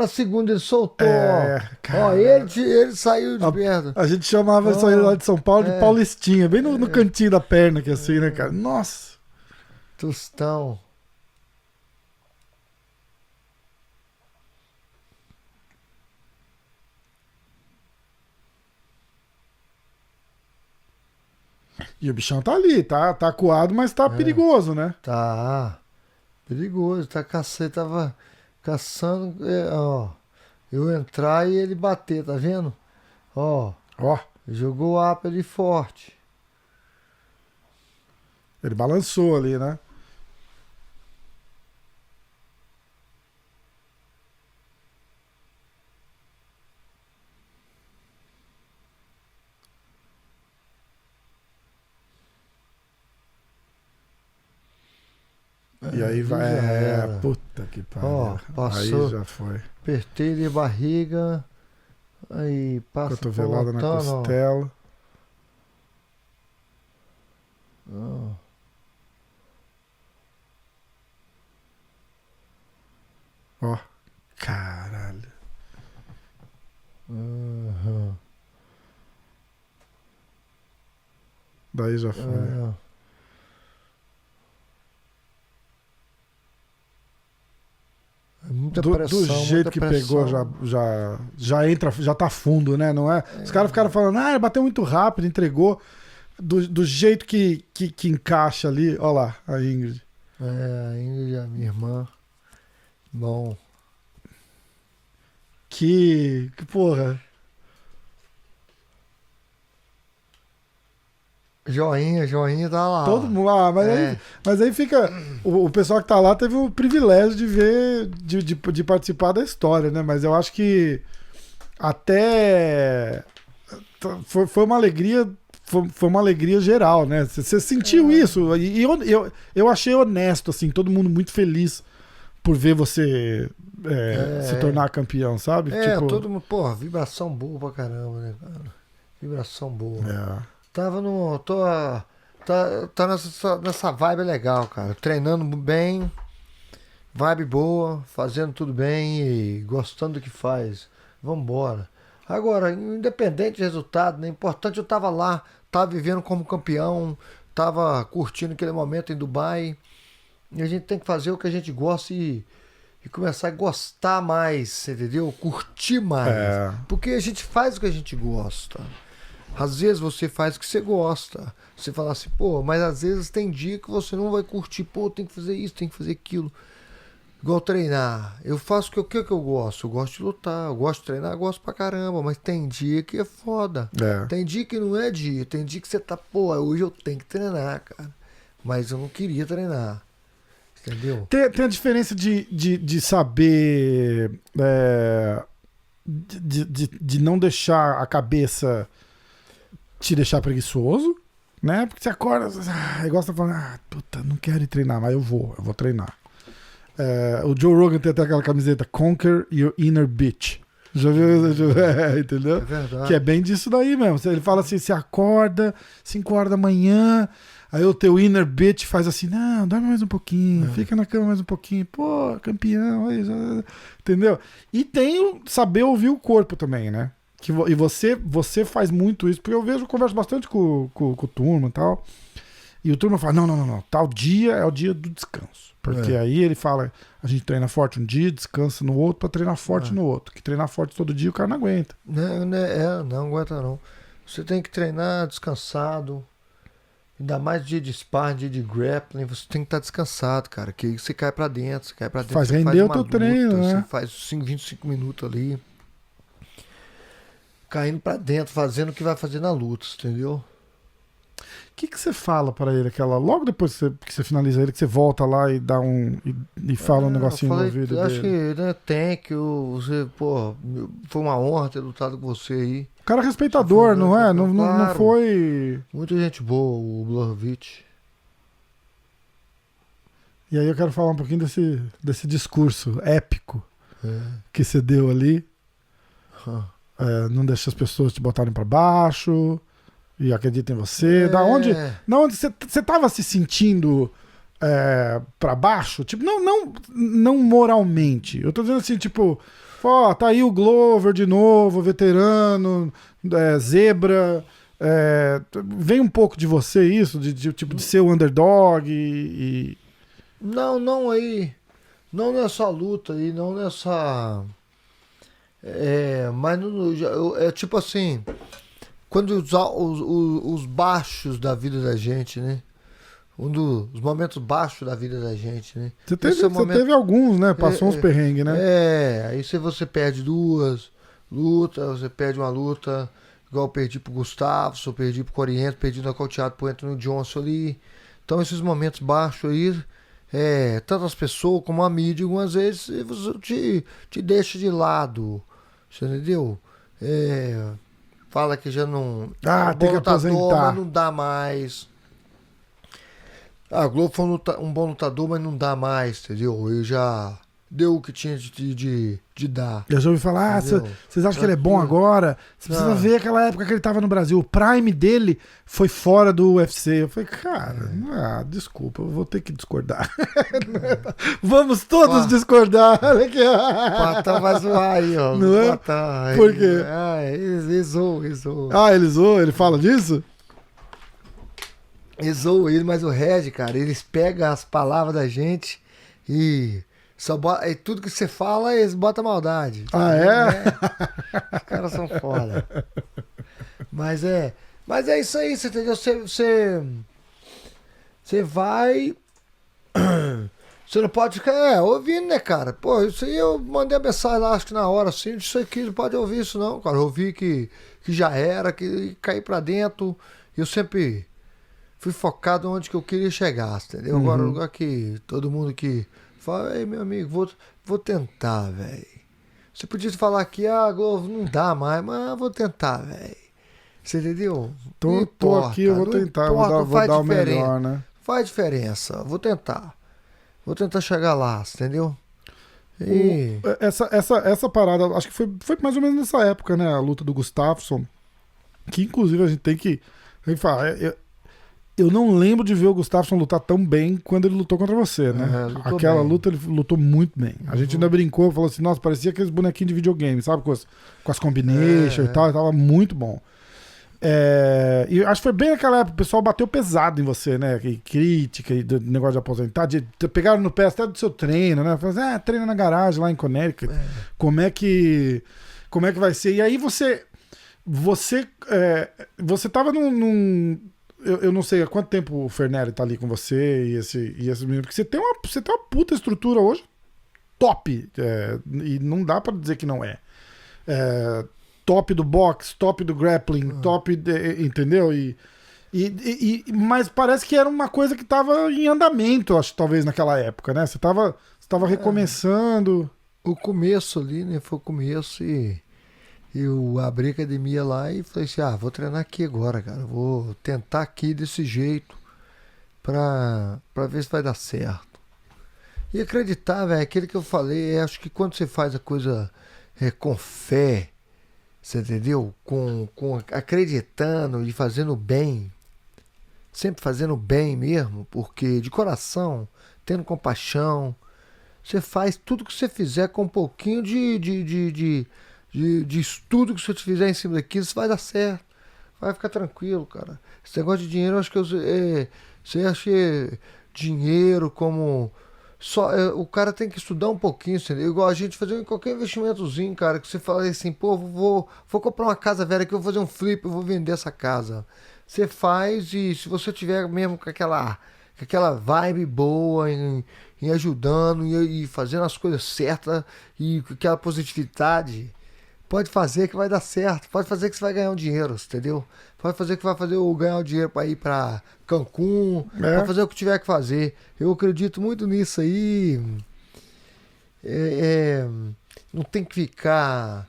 segunda ele soltou, ó. Cara. Ó, ele saiu de perto. A gente chamava isso aí lá de São Paulo de Paulistinha, bem no cantinho da perna, que assim, né, cara? Nossa. Tostão. E o bichão tá ali, tá acuado, mas tá perigoso, né? Tá. Perigoso. Tava caçando, ó. Eu entrar e ele bater, tá vendo? Ó. Jogou o up ali forte. Ele balançou ali, né? E aí vai. Puta que pariu. Ó, passou. Aí já foi. Apertei de barriga. Aí passa. Cotovelada na costela. Ó. Caralho. Daí já foi. Muita pressão, do jeito que pressão. pegou, já entra, já tá fundo, né? Não é? Os caras ficaram falando, ele bateu muito rápido, entregou. Do jeito que encaixa ali. Olha lá, a Ingrid. A Ingrid, a minha irmã. Bom. Que porra. Joinha tá lá. Todo mundo. Mas aí fica. O pessoal que tá lá teve o privilégio de ver, de participar da história, né? Mas eu acho que até foi uma alegria. Foi uma alegria geral, né? Você sentiu isso? E eu achei honesto, assim, todo mundo muito feliz por ver você se tornar campeão, sabe? Todo mundo, porra, vibração boa pra caramba, né, cara? Vibração boa. Tava tá nessa vibe legal, cara. Treinando bem, vibe boa, fazendo tudo bem e gostando do que faz. Vambora. Agora, independente de resultado, né? Importante eu tava lá, tava vivendo como campeão, tava curtindo aquele momento em Dubai. E a gente tem que fazer o que a gente gosta e começar a gostar mais, entendeu? Curtir mais. Porque a gente faz o que a gente gosta. Às vezes você faz o que você gosta. Você fala assim, pô, mas às vezes tem dia que você não vai curtir, pô, tem que fazer isso, tem que fazer aquilo. Igual treinar. Eu faço o que eu gosto. Eu gosto de lutar, eu gosto de treinar, eu gosto pra caramba, mas tem dia que é foda. É. Tem dia que não é dia. Tem dia que você tá, pô, hoje eu tenho que treinar, cara. Mas eu não queria treinar. Entendeu? Tem a diferença de saber. De não deixar a cabeça te deixar preguiçoso, né? Porque você acorda, igual você tá falando, puta, não quero ir treinar, mas eu vou treinar. O Joe Rogan tem até aquela camiseta Conquer Your Inner Bitch. Já viu? Entendeu? É verdade. Que é bem disso daí mesmo. Ele fala assim: você acorda 5 horas da manhã, aí o teu inner bitch faz assim: não, dorme mais um pouquinho, fica na cama mais um pouquinho, pô, campeão, aí já... entendeu? E tem o saber ouvir o corpo também, né? E você faz muito isso, porque eu converso bastante com o turma e tal. E o turma fala: não, tal dia é o dia do descanso. Porque aí ele fala: a gente treina forte um dia, descansa no outro pra treinar forte no outro. Que treinar forte todo dia o cara não aguenta. Não aguenta não. Você tem que treinar descansado. Ainda mais dia de sparring, dia de grappling, você tem que estar descansado, cara. Que aí você cai pra dentro, Faz render o teu treino, né? Você faz 25 minutos ali. Caindo pra dentro, fazendo o que vai fazer na luta, entendeu? O que você fala pra ele? Logo depois que você finaliza ele, que você volta lá e dá e fala um negocinho no ouvido dele. Acho que, né, você, pô, foi uma honra ter lutado com você aí. O cara é respeitador, não é? Não, Claro. não foi... Muita gente boa, o Blachowicz. E aí eu quero falar um pouquinho desse discurso épico que você deu ali. Não deixa as pessoas te botarem pra baixo... E acredita em você. Da onde você tava se sentindo pra baixo? Tipo, não moralmente. Eu tô dizendo assim, tipo, ó, tá aí o Glover de novo, veterano, zebra. Vem um pouco de você isso, de ser o underdog e... Não aí. Não nessa luta aí, não nessa... mas é tipo assim... Quando os baixos da vida da gente, né? Os momentos baixos da vida da gente, né? Você teve alguns, né? Passou uns perrengues, né? Aí você perde 2 lutas, você perde uma luta, igual eu perdi pro Gustavo, eu perdi pro Corrientes, perdi nocauteado pro Anthony Johnson ali. Então esses momentos baixos aí, tanto as pessoas como a mídia, algumas vezes te deixa de lado, você entendeu? Fala que já não... tem que aposentar. Mas não dá mais. A Globo foi um bom lutador, mas não dá mais, entendeu? Ele já deu o que tinha de dar. Eu já ouvi falar, vocês acham que ele é bom agora? Você precisa ver aquela época que ele tava no Brasil. O prime dele foi fora do UFC. Eu falei, cara, desculpa, eu vou ter que discordar. Vamos todos discordar. Olha aqui. O Patão vai zoar aí, ó. Não é? Por quê? Ele zoou. Ele zoou? Ele fala disso? Eles zoam ele, mas o Red, cara, eles pegam as palavras da gente e tudo que você fala, eles botam maldade. Os caras são foda. Mas é isso aí, você entendeu? Você vai... Você não pode ficar ouvindo, né, cara? Pô, isso aí eu mandei a mensagem lá, acho que na hora, assim, isso aqui não pode ouvir isso não, cara. Eu ouvi que já era, que cair pra dentro. Eu sempre... fui focado onde que eu queria chegar, entendeu? Agora, o lugar que todo mundo que fala, ei, meu amigo, vou tentar, velho. Você podia falar que, Globo, não dá mais, mas vou tentar, velho. Você entendeu? Tô aqui, eu vou tentar, vou dar o melhor, né? Faz diferença, vou tentar. Vou tentar chegar lá, entendeu? E... Essa parada, acho que foi mais ou menos nessa época, né? A luta do Gustafsson, que inclusive a gente tem que falar... Eu não lembro de ver o Gustafsson lutar tão bem quando ele lutou contra você, né? Aquela luta ele lutou muito bem. A gente ainda brincou, falou assim, nossa, parecia aqueles bonequinhos de videogame, sabe? Com as combinations e tal, tava muito bom. E acho que foi bem naquela época, o pessoal bateu pesado em você, né? E crítica e do negócio de aposentar, pegaram no pé até do seu treino, né? Falaram assim, treina na garagem lá em Connecticut. Como é que vai ser? E aí você Você tava eu não sei há quanto tempo o Fernelli tá ali com você e esse menino, porque você tem uma puta estrutura hoje top, e não dá pra dizer que não é. Top do boxe, top do grappling, entendeu? Mas parece que era uma coisa que tava em andamento, acho, talvez naquela época, né? Você tava recomeçando. O começo ali, né? Foi o começo e eu abri a academia lá e falei assim, vou treinar aqui agora, cara. Vou tentar aqui desse jeito pra ver se vai dar certo. E acreditar, velho, aquilo que eu falei, acho que quando você faz a coisa com fé, você entendeu? Com acreditando e fazendo bem, sempre fazendo bem mesmo, porque de coração, tendo compaixão, você faz tudo que você fizer com um pouquinho de estudo que você fizer em cima daquilo, isso vai dar certo. Vai ficar tranquilo, cara. Esse negócio de dinheiro, eu acho que você acha dinheiro como... o cara tem que estudar um pouquinho, entendeu? Igual a gente fazer qualquer investimentozinho, cara, que você fala assim, pô, vou comprar uma casa velha aqui, eu vou fazer um flip, eu vou vender essa casa. Você faz e se você tiver mesmo com aquela vibe boa em ajudando e fazendo as coisas certas e com aquela positividade, pode fazer que vai dar certo, pode fazer que você vai ganhar um dinheiro, entendeu? Pode fazer que vai ganhar um dinheiro para ir para Cancún, pode fazer o que tiver que fazer. Eu acredito muito nisso aí. Não tem que ficar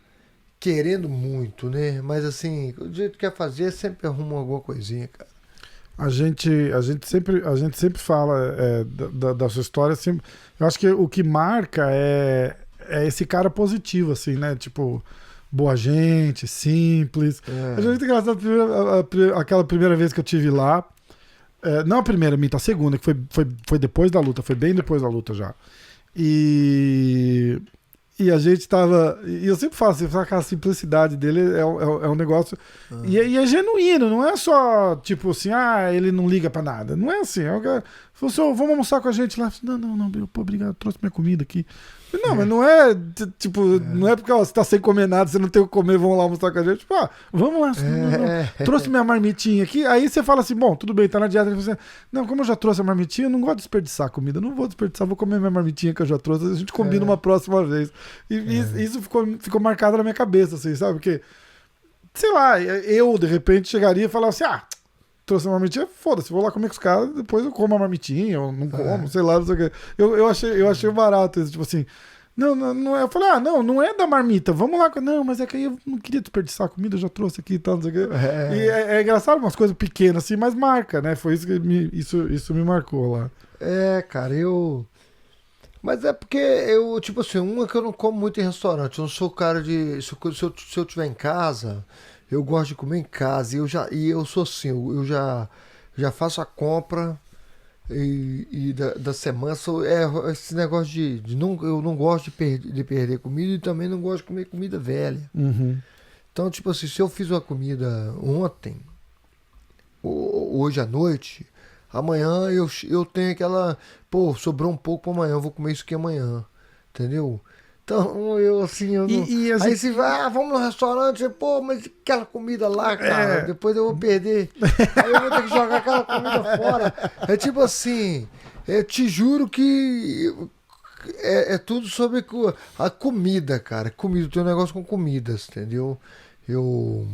querendo muito, né? Mas assim, o jeito que quer fazer, sempre arruma alguma coisinha, cara. A gente sempre fala da sua história. Assim, eu acho que o que marca é esse cara positivo, assim, né? Tipo, boa gente, simples. É muito engraçado aquela primeira vez que eu tive lá. Não a primeira, a segunda, que foi depois da luta, foi bem depois da luta já. E a gente tava. E eu sempre falo assim, a simplicidade dele é um negócio. E é genuíno, não é só tipo assim, ele não liga pra nada. Não é assim. Falou assim, vamos almoçar com a gente lá. Não, pô, obrigado, trouxe minha comida aqui. Não, mas não é tipo, não é porque você tá sem comer nada, você não tem o que comer, vamos lá almoçar com a gente. Tipo, vamos lá. Não. Trouxe minha marmitinha aqui. Aí você fala assim, bom, tudo bem, tá na dieta. Ele fala assim, não, como eu já trouxe a marmitinha, eu não gosto de desperdiçar comida. Não vou desperdiçar, vou comer minha marmitinha que eu já trouxe. A gente combina uma próxima vez. E isso ficou marcado na minha cabeça, assim, sabe? Porque, sei lá, eu de repente chegaria e falava assim, trouxe uma marmitinha, foda-se, vou lá comer com os caras, depois eu como a marmitinha, eu não como, sei lá, não sei o que. Eu achei barato isso, tipo assim, não é. Eu falei, não é da marmita, vamos lá. Não, mas é que aí eu não queria desperdiçar a comida, eu já trouxe aqui e tal, não sei o que. E é engraçado, umas coisas pequenas assim, mas marca, né? Foi isso que isso me marcou lá. Cara, Mas é porque tipo assim, uma que eu não como muito em restaurante, eu não sou cara de... Se eu estiver em casa, eu gosto de comer em casa, e eu sou assim, eu já faço a compra e da semana, esse negócio eu não gosto de perder comida e também não gosto de comer comida velha. Uhum. Então, tipo assim, se eu fiz uma comida ontem, hoje à noite, amanhã eu tenho aquela... Pô, sobrou um pouco pra amanhã, eu vou comer isso aqui amanhã. Entendeu? Então, eu assim... Eu não... Aí você vai, vamos no restaurante, pô, mas aquela comida lá, cara, depois eu vou perder. Aí eu vou ter que jogar aquela comida fora. É tipo assim, eu te juro que é tudo sobre a comida, cara. Comida, eu tenho um negócio com comidas, entendeu? Eu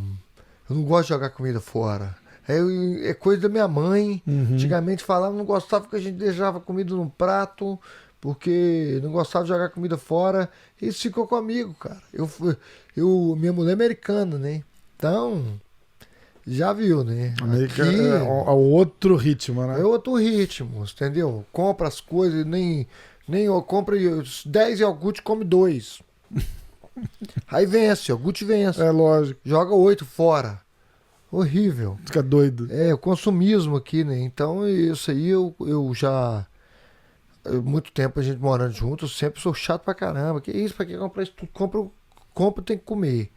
não gosto de jogar comida fora. É coisa da minha mãe. Antigamente falava, não gostava que a gente deixava comida num prato, porque não gostava de jogar comida fora. Isso ficou comigo, cara. Minha mulher é americana, né? Então, já viu, né? Aqui, é outro ritmo, né? É outro ritmo, entendeu? Compra as coisas, nem eu compro 10 iogurte, come 2. Aí vence, iogurte vence. É lógico. Joga 8 fora. Horrível. Fica doido. O consumismo aqui, né? Então, isso aí eu já... Muito tempo a gente morando junto, eu sempre sou chato pra caramba. Que isso? Pra que comprar isso tudo? Compra tem que comer.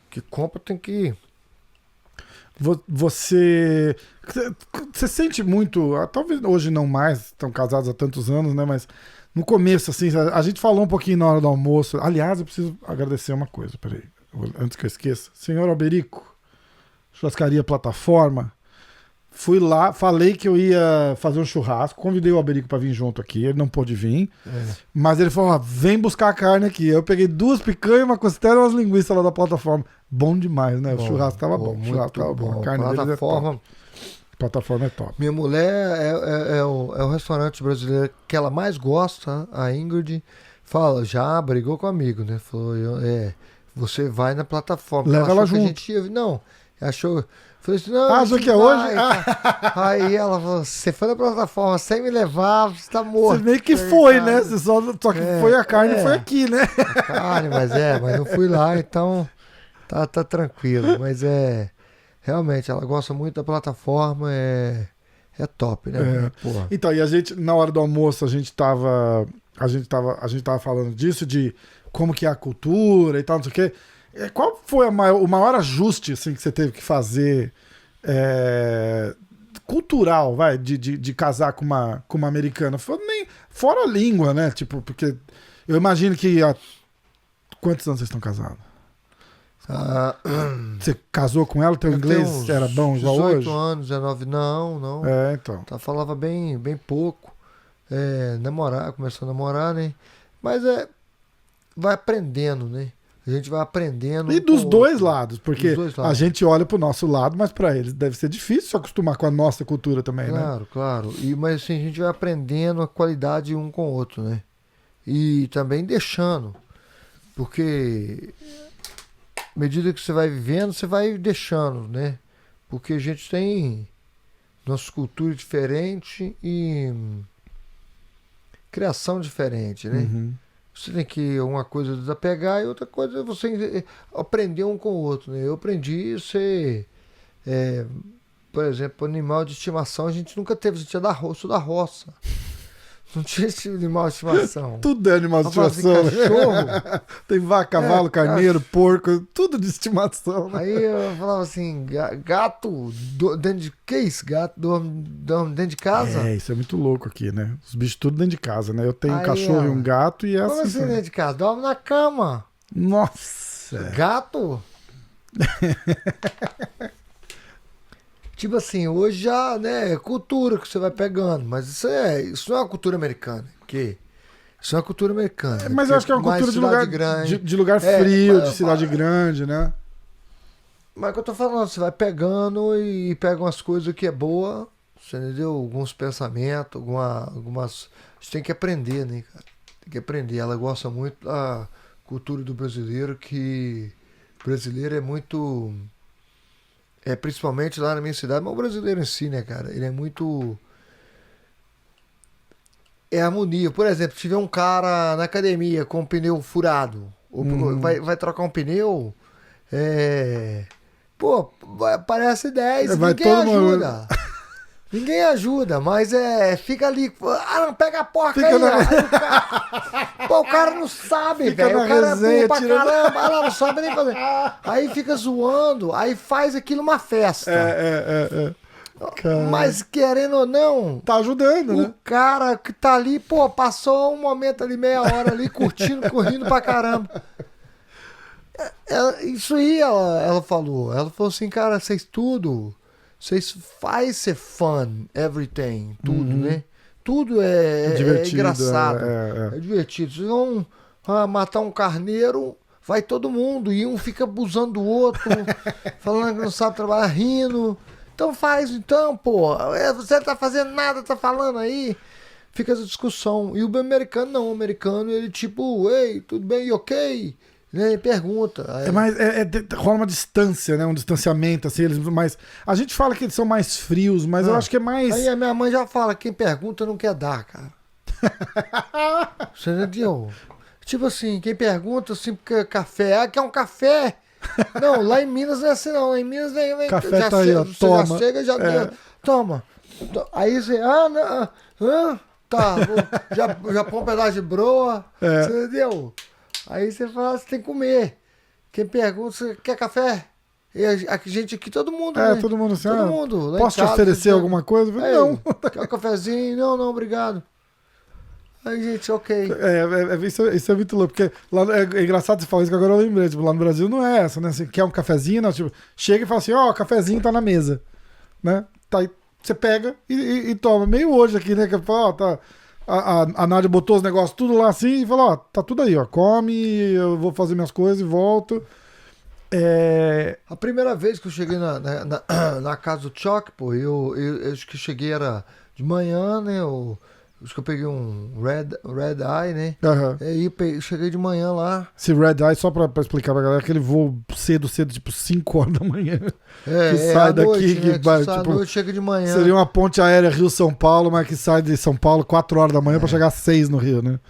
Que compra tem que... Você sente muito... Talvez hoje não mais, estão casados há tantos anos, né? Mas no começo, assim, a gente falou um pouquinho na hora do almoço. Aliás, eu preciso agradecer uma coisa, peraí. antes que eu esqueça. Senhor Alberico, churrascaria Plataforma. Fui lá, falei que eu ia fazer um churrasco, convidei o Alberico pra vir junto aqui, ele não pôde vir, mas ele falou, vem buscar a carne aqui. Eu peguei 2 picanhas, uma costela e umas linguiças lá da Plataforma. Bom demais, né? O churrasco tava bom. O churrasco tava bom. A carne deles é top. Plataforma é top. Minha mulher é o restaurante brasileiro que ela mais gosta, a Ingrid, fala, já brigou comigo, né? Falou, você vai na Plataforma. Leva ela junto. A gente ia, não, achou... Falei assim, não, achou que é hoje? Aí ela falou, você foi na Plataforma sem me levar, você tá morto. Você meio que foi, cara, né? Você só que foi a carne e foi aqui, né? A carne, mas não fui lá, então tá tranquilo. Mas realmente, ela gosta muito da Plataforma, é top, né? Porra. Então, e a gente, na hora do almoço, a gente tava falando disso, de como que é a cultura e tal, não sei o quê. Qual foi o maior ajuste assim, que você teve que fazer cultural, de casar com uma americana? Fora a língua, né? Tipo, porque eu imagino que há quantos anos vocês estão casados? Você casou com ela? Teu inglês era bom igual 18 hoje? 18 anos, 19, não. Então. Falava bem pouco. Começou a namorar, né? Mas vai aprendendo, né? A gente vai aprendendo. E dos dois lados, porque a gente olha pro nosso lado, mas para eles deve ser difícil se acostumar com a nossa cultura também, né? Claro. Mas assim, a gente vai aprendendo a qualidade um com o outro, né? E também deixando. Porque à medida que você vai vivendo, você vai deixando, né? Porque a gente tem nossa cultura diferente e criação diferente, né? Uhum. Você tem que uma coisa desapegar e outra coisa é você aprender um com o outro, né? Eu aprendi a ser, por exemplo, animal de estimação a gente nunca teve, a gente é da roça. Não tinha esse animal de estimação. Tudo é animal de estimação. Cachorro. Tem vaca, cavalo, carneiro, porco, tudo de estimação. Né? Aí eu falava assim, gato, dentro de que isso? Gato dorme dentro de casa? Isso é muito louco aqui, né? Os bichos tudo dentro de casa, né? Eu tenho um Aí, cachorro e um gato e como assim dentro de casa? Dorme na cama. Nossa! Gato? Tipo assim, hoje já, né, é cultura que você vai pegando, mas isso não é uma cultura americana, porque isso é uma cultura americana. Mas eu acho que é uma cultura de lugar frio, de cidade grande, né? Mas o que eu tô falando, você vai pegando e pega umas coisas que é boa, você entendeu? Alguns pensamentos, algumas... A gente tem que aprender, né, cara? Tem que aprender. Ela gosta muito da cultura do brasileiro, que o brasileiro é muito... principalmente lá na minha cidade, mas o brasileiro em si, né, cara? Ele é muito... harmonia. Por exemplo, se tiver um cara na academia com um pneu furado, ou vai trocar um pneu, parece 10, ninguém ajuda. Ninguém ajuda, mas fica ali, não, pega a porca aí, o cara não sabe, velho, o cara é pra caramba, não sabe nem fazer. Aí fica zoando, aí faz aquilo uma festa. Mas querendo ou não, tá ajudando, né? O cara que tá ali, passou um momento ali, meia hora ali, curtindo, correndo pra caramba. Isso aí ela falou assim, cara, vocês faz ser fun, everything, tudo, né? Tudo é engraçado, é divertido. Vocês vão matar um carneiro, vai todo mundo, e um fica abusando do outro, falando que não sabe trabalhar, rindo. Então faz, você não tá fazendo nada, tá falando aí. Fica essa discussão. E o americano não, o americano ele tipo, ei, tudo bem, ok? Ele pergunta. Rola uma distância, né? Um distanciamento, assim, mas a gente fala que eles são mais frios, mas eu acho que é mais... Aí a minha mãe já fala, quem pergunta não quer dar, cara. Você entendeu? Tipo assim, quem pergunta assim, porque café, quer um café? Não, lá em Minas não é assim não, lá em Minas vem café já tá aí, ó, toma. Já chega, já toma. Aí você, tá, já põe um pedaço de broa, você entendeu? Aí você fala, você tem que comer. Quem pergunta, você quer café? E a gente aqui, todo mundo, né? Todo mundo assim, todo mundo. Posso te oferecer alguma coisa? Não. Quer um cafezinho? Não, obrigado. Aí, gente, ok. Isso é muito louco, porque lá, é engraçado você falar isso, que agora eu lembrei, tipo, lá no Brasil não é essa, né? Assim, quer um cafezinho, não, tipo, chega e fala assim, ó, o cafezinho tá na mesa, né? Tá aí, você pega e toma. Meio hoje aqui, né? Que fala, ó, tá... A Nádia botou os negócios tudo lá assim e falou, ó, tá tudo aí, ó, come, eu vou fazer minhas coisas e volto. A primeira vez que eu cheguei na casa do Choc, pô, eu acho que eu cheguei era de manhã, né? Acho que eu peguei um Red Eye, né? Uhum. Aí cheguei de manhã lá. Esse Red Eye, só pra explicar pra galera, aquele voo cedo, tipo 5 horas da manhã. Que sai daqui, noite, que né? vai, Que sai tipo, à noite, chega de manhã. seria uma ponte aérea Rio-São Paulo, mas que sai de São Paulo 4 horas da manhã pra chegar às 6 no Rio, né?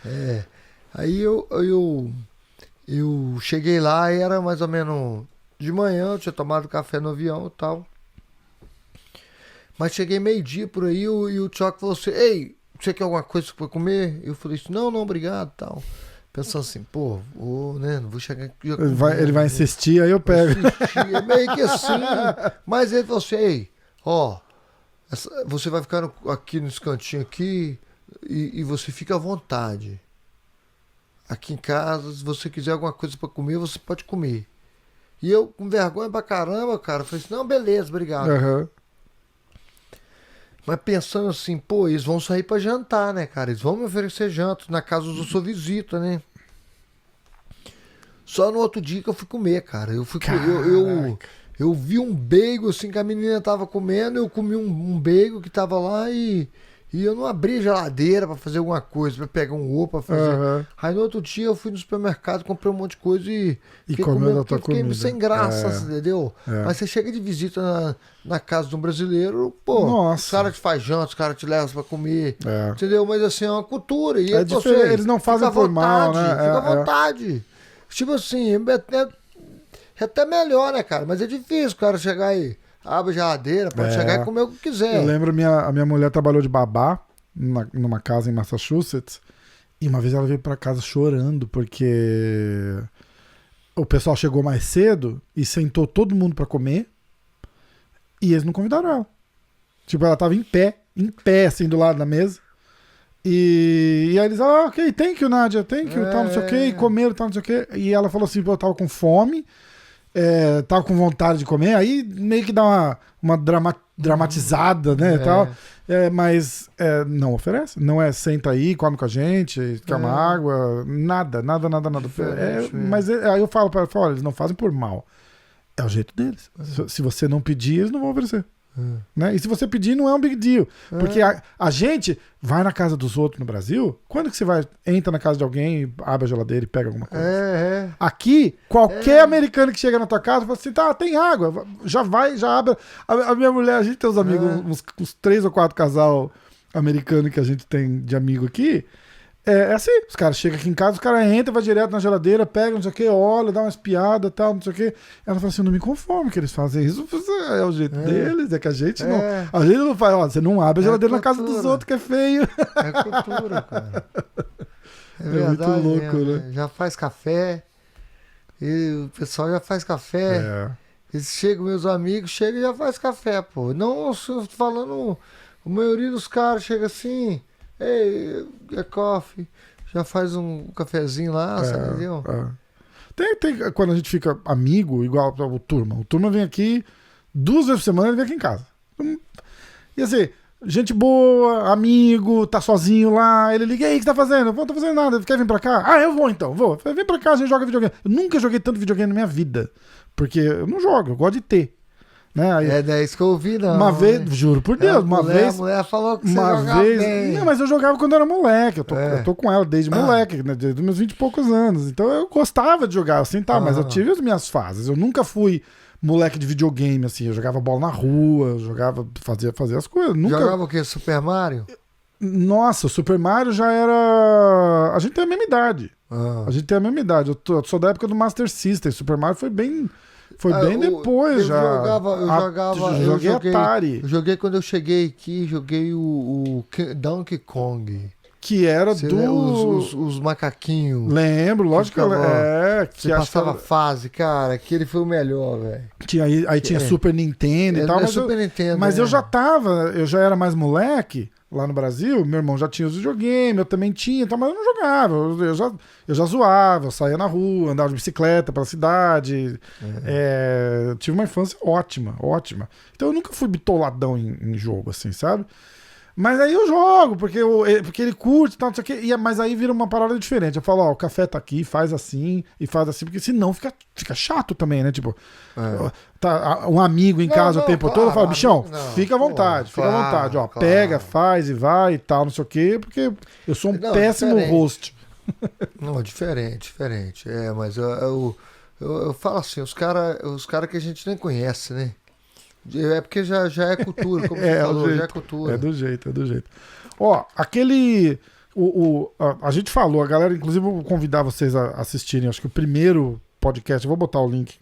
Aí eu cheguei lá e era mais ou menos de manhã, eu tinha tomado café no avião e tal. Mas cheguei meio-dia por aí e o Choc falou assim, ei, você quer alguma coisa pra comer? Eu falei assim, não, obrigado, tal. Pensando assim, pô, né, não vou chegar aqui. Ele vai insistir, aí eu pego. É meio que assim. Mas ele falou assim, ei, ó, você vai ficar aqui nesse cantinho aqui e você fica à vontade. Aqui em casa, se você quiser alguma coisa pra comer, você pode comer. E eu, com vergonha pra caramba, cara, falei assim, não, beleza, obrigado. Uhum. Mas pensando assim, pô, eles vão sair pra jantar, né, cara? Eles vão me oferecer janta na casa do sua visita, né? Só no outro dia que eu fui comer, cara. Eu vi um bacon, assim, que a menina tava comendo, eu comi um bacon que tava lá e eu não abri a geladeira pra fazer alguma coisa, pra pegar um ovo pra fazer. Uhum. Aí no outro dia eu fui no supermercado, comprei um monte de coisa e comeu da tua fiquei comida. sem graça, entendeu? Mas você chega de visita na casa de um brasileiro, pô, Nossa. os caras te fazem janta, os caras te levam pra comer, entendeu? Mas assim, é uma cultura. E É diferente, eles não fazem por mal, né? Fica à vontade. Tipo assim, é até melhor, né, cara? Mas é difícil o cara chegar aí. Abre a geladeira, pode chegar e comer o que quiser. Eu lembro, a minha mulher trabalhou de babá numa casa em Massachusetts, e uma vez ela veio pra casa chorando, porque o pessoal chegou mais cedo e sentou todo mundo pra comer, e eles não convidaram ela. Tipo, ela tava em pé, assim, do lado da mesa. E aí eles, ok, thank you, Nádia, thank you, tal, não sei o que, e comeram, tal, não sei o que. E ela falou assim, pô, eu tava com fome, tava com vontade de comer, aí meio que dá uma dramatizada, né, e tal. Mas não oferece, não senta aí, come com a gente, quer uma água, nada. Mas aí eu falo pra ela, olha, eles não fazem por mal, é o jeito deles. Se você não pedir, eles não vão oferecer. Né? E se você pedir, não é um big deal. Porque a gente vai na casa dos outros no Brasil. Quando que você entra na casa de alguém, abre a geladeira e pega alguma coisa? Aqui, qualquer americano que chega na tua casa fala assim, tá, tem água, já abre. A minha mulher, a gente tem uns amigos, uns 3 ou 4 casal americano que a gente tem de amigo aqui. É assim, os caras chegam aqui em casa, os caras entram, vai direto na geladeira, pega, não sei o que, olha, dá uma espiada e tal, não sei o que. Ela fala assim, não me conformo que eles fazem isso, é o jeito deles, é que a gente não. A gente não faz, ó, você não abre a geladeira na casa dos outros, que é feio. É cultura, cara. É verdade, muito louco, mesmo, né? Já faz café, e o pessoal já faz café. Eles chegam, meus amigos, chegam e já faz café, pô. Não, eu tô falando, a maioria dos caras chega assim. Ei, coffee, já faz um cafezinho lá, sabe, entendeu? Tem, quando a gente fica amigo, igual o Turma vem aqui 2 vezes por semana, ele vem aqui em casa. E assim, gente boa, amigo, tá sozinho lá, ele liga, ei, o que você tá fazendo? Eu não tô fazendo nada, quer vir pra cá? Eu vou então, vou. Vem pra cá, a gente joga videogame. Eu nunca joguei tanto videogame na minha vida, porque eu não jogo, eu gosto de ter. Né? Aí, é isso que eu ouvi, não. Uma vez, juro por Deus, uma vez. A mulher falou que uma você jogava vez. bem. Não, mas eu jogava quando eu era moleque. Eu tô com ela desde moleque, né, desde os meus 20 e poucos anos. Então eu gostava de jogar assim, mas eu tive as minhas fases. Eu nunca fui moleque de videogame, assim. Eu jogava bola na rua, fazia as coisas. Nunca... Jogava o quê? Super Mario? Nossa, o Super Mario já era. A gente tem a mesma idade. A gente tem a mesma idade. Eu sou da época do Master System. Super Mario foi bem. Foi bem depois já. Eu joguei Atari. Eu joguei quando eu cheguei aqui, joguei o Donkey Kong. Que era os macaquinhos. Lembro, lógico que você passava fase, cara, aquele foi o melhor, velho. Aí tinha Super Nintendo e tal. Nintendo, mas eu já era mais moleque. lá no Brasil, meu irmão já tinha os videogames, eu também tinha, então, mas eu não jogava. Eu já zoava, eu saía na rua, andava de bicicleta pela cidade. Tive uma infância ótima, ótima. Então eu nunca fui bitoladão em jogo, assim, sabe? Mas aí eu jogo, porque ele curte e tal, não sei o quê. Mas aí vira uma parada diferente. Eu falo, ó, o café tá aqui, faz assim, porque senão fica chato também, né? Tipo, tá um amigo em casa o tempo todo, eu falo, bichão, fica à vontade, fica à vontade, ó, pega, faz e vai e tal, não sei o quê, porque eu sou um péssimo host. Não, diferente. Mas eu falo assim, os cara que a gente nem conhece, né? É porque já é cultura, como você falou, já é cultura. É do jeito. Ó, a gente falou, a galera, inclusive, eu vou convidar vocês a assistirem, acho que o primeiro podcast, eu vou botar o link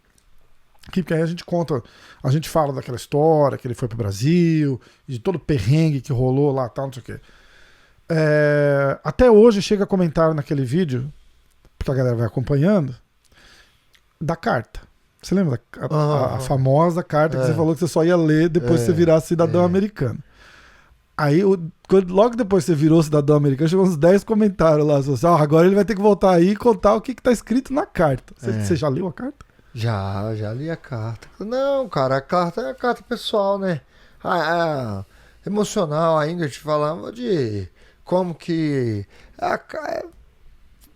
aqui, porque aí a gente fala daquela história, que ele foi pro Brasil, de todo o perrengue que rolou lá, tal, não sei o quê. Até hoje chega comentário naquele vídeo, porque a galera vai acompanhando, da carta. Você lembra a famosa carta que você falou que você só ia ler depois que você virasse cidadão americano? Aí, logo depois que você virou cidadão americano, chegou uns 10 comentários lá. Assim, agora ele vai ter que voltar aí e contar o que tá escrito na carta. Você já leu a carta? Já li a carta. Não, cara, a carta é a carta pessoal, né? Emocional ainda, te falava de como que...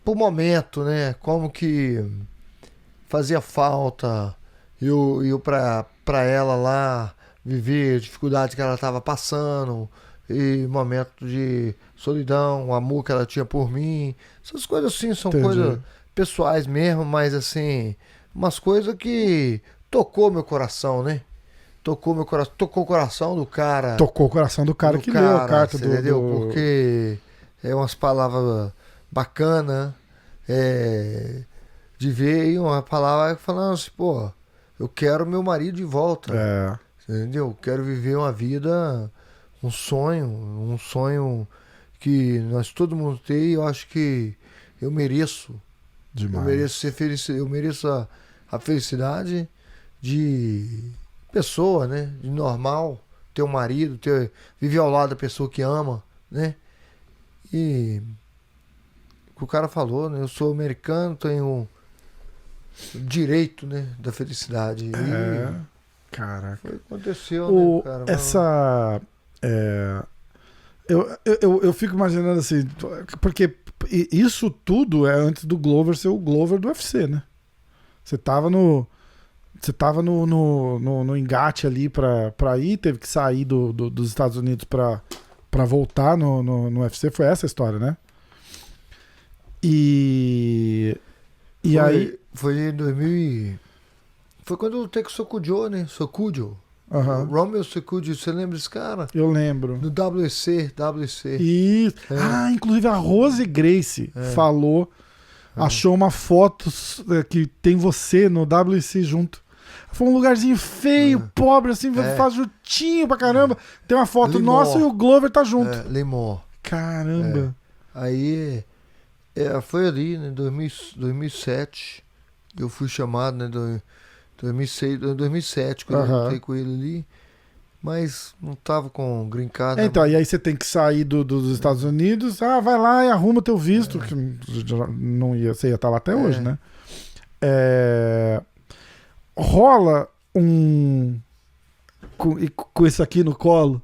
pro momento, né? Como que... fazia falta eu pra ela lá viver a dificuldade que ela estava passando e momento de solidão, o amor que ela tinha por mim, essas coisas assim são coisas pessoais mesmo, mas assim, umas coisas que tocou meu coração, né? Tocou o coração do cara. Tocou o coração do cara que leu a carta do... Entendeu? Porque é umas palavras bacanas, de ver aí uma palavra falando assim, pô, eu quero meu marido de volta. Entendeu? Eu quero viver uma vida, um sonho que nós todo mundo tem, e eu acho que eu mereço. Demais. Eu mereço ser feliz, eu mereço a felicidade de pessoa, né? De normal, ter um marido, viver ao lado da pessoa que ama, né? E o que o cara falou, né? Eu sou americano, tenho direito, né, da felicidade. Caraca. Foi o que aconteceu, né, cara? Eu fico imaginando assim, porque isso tudo é antes do Glover ser o Glover do UFC, né? Você tava no engate ali pra ir, teve que sair dos Estados Unidos pra voltar no UFC, foi essa a história, né? E aí... Foi em 2000 Foi quando eu lutei com o Sokujo, né? Sokujo. Romeo Sokujo, você lembra desse cara? Eu lembro. No WC. Isso. Inclusive a Rose Gracie falou, achou uma foto que tem você no WC junto. Foi um lugarzinho feio, pobre, assim, fajutinho pra caramba. Tem uma foto nossa e o Glover tá junto. Limor. Caramba. Aí, foi ali, né, 2007. Eu fui chamado, né, 2007, quando eu lutei com ele ali, mas não tava com green card. Então, e aí você tem que sair dos Estados Unidos, vai lá e arruma teu visto, que você ia estar lá até hoje, né? Rola com isso aqui no colo,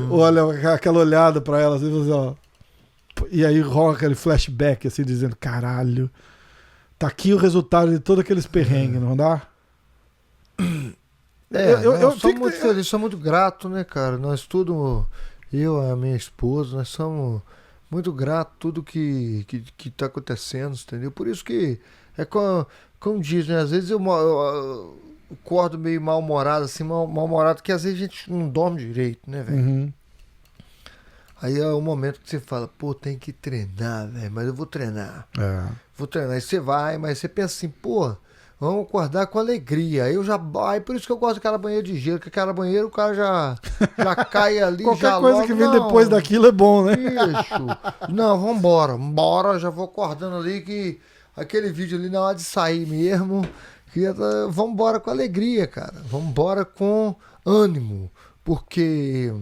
olha aquela olhada pra ela, assim, ó, e aí rola aquele flashback, assim, dizendo, caralho, tá aqui o resultado de todos aqueles perrengues, não dá? Eu sou muito feliz, sou muito grato, né, cara? Nós tudo, a minha esposa, nós somos muito gratos tudo que tá acontecendo, entendeu? Por isso que como diz, né? Às vezes eu acordo meio mal-humorado, assim, mal-humorado, que às vezes a gente não dorme direito, né, velho? Aí é o momento que você fala, pô, tem que treinar, velho, mas eu vou treinar. Vou treinar. Aí você vai, mas você pensa assim, pô, vamos acordar com alegria. Aí por isso que eu gosto daquela banheira de gelo, que aquela banheira o cara já cai ali, qualquer já coisa logo, que vem depois daquilo é bom, né? Bicho. Não, vambora, já vou acordando ali que aquele vídeo ali na hora de sair mesmo, vambora com alegria, cara. Vambora com ânimo, porque...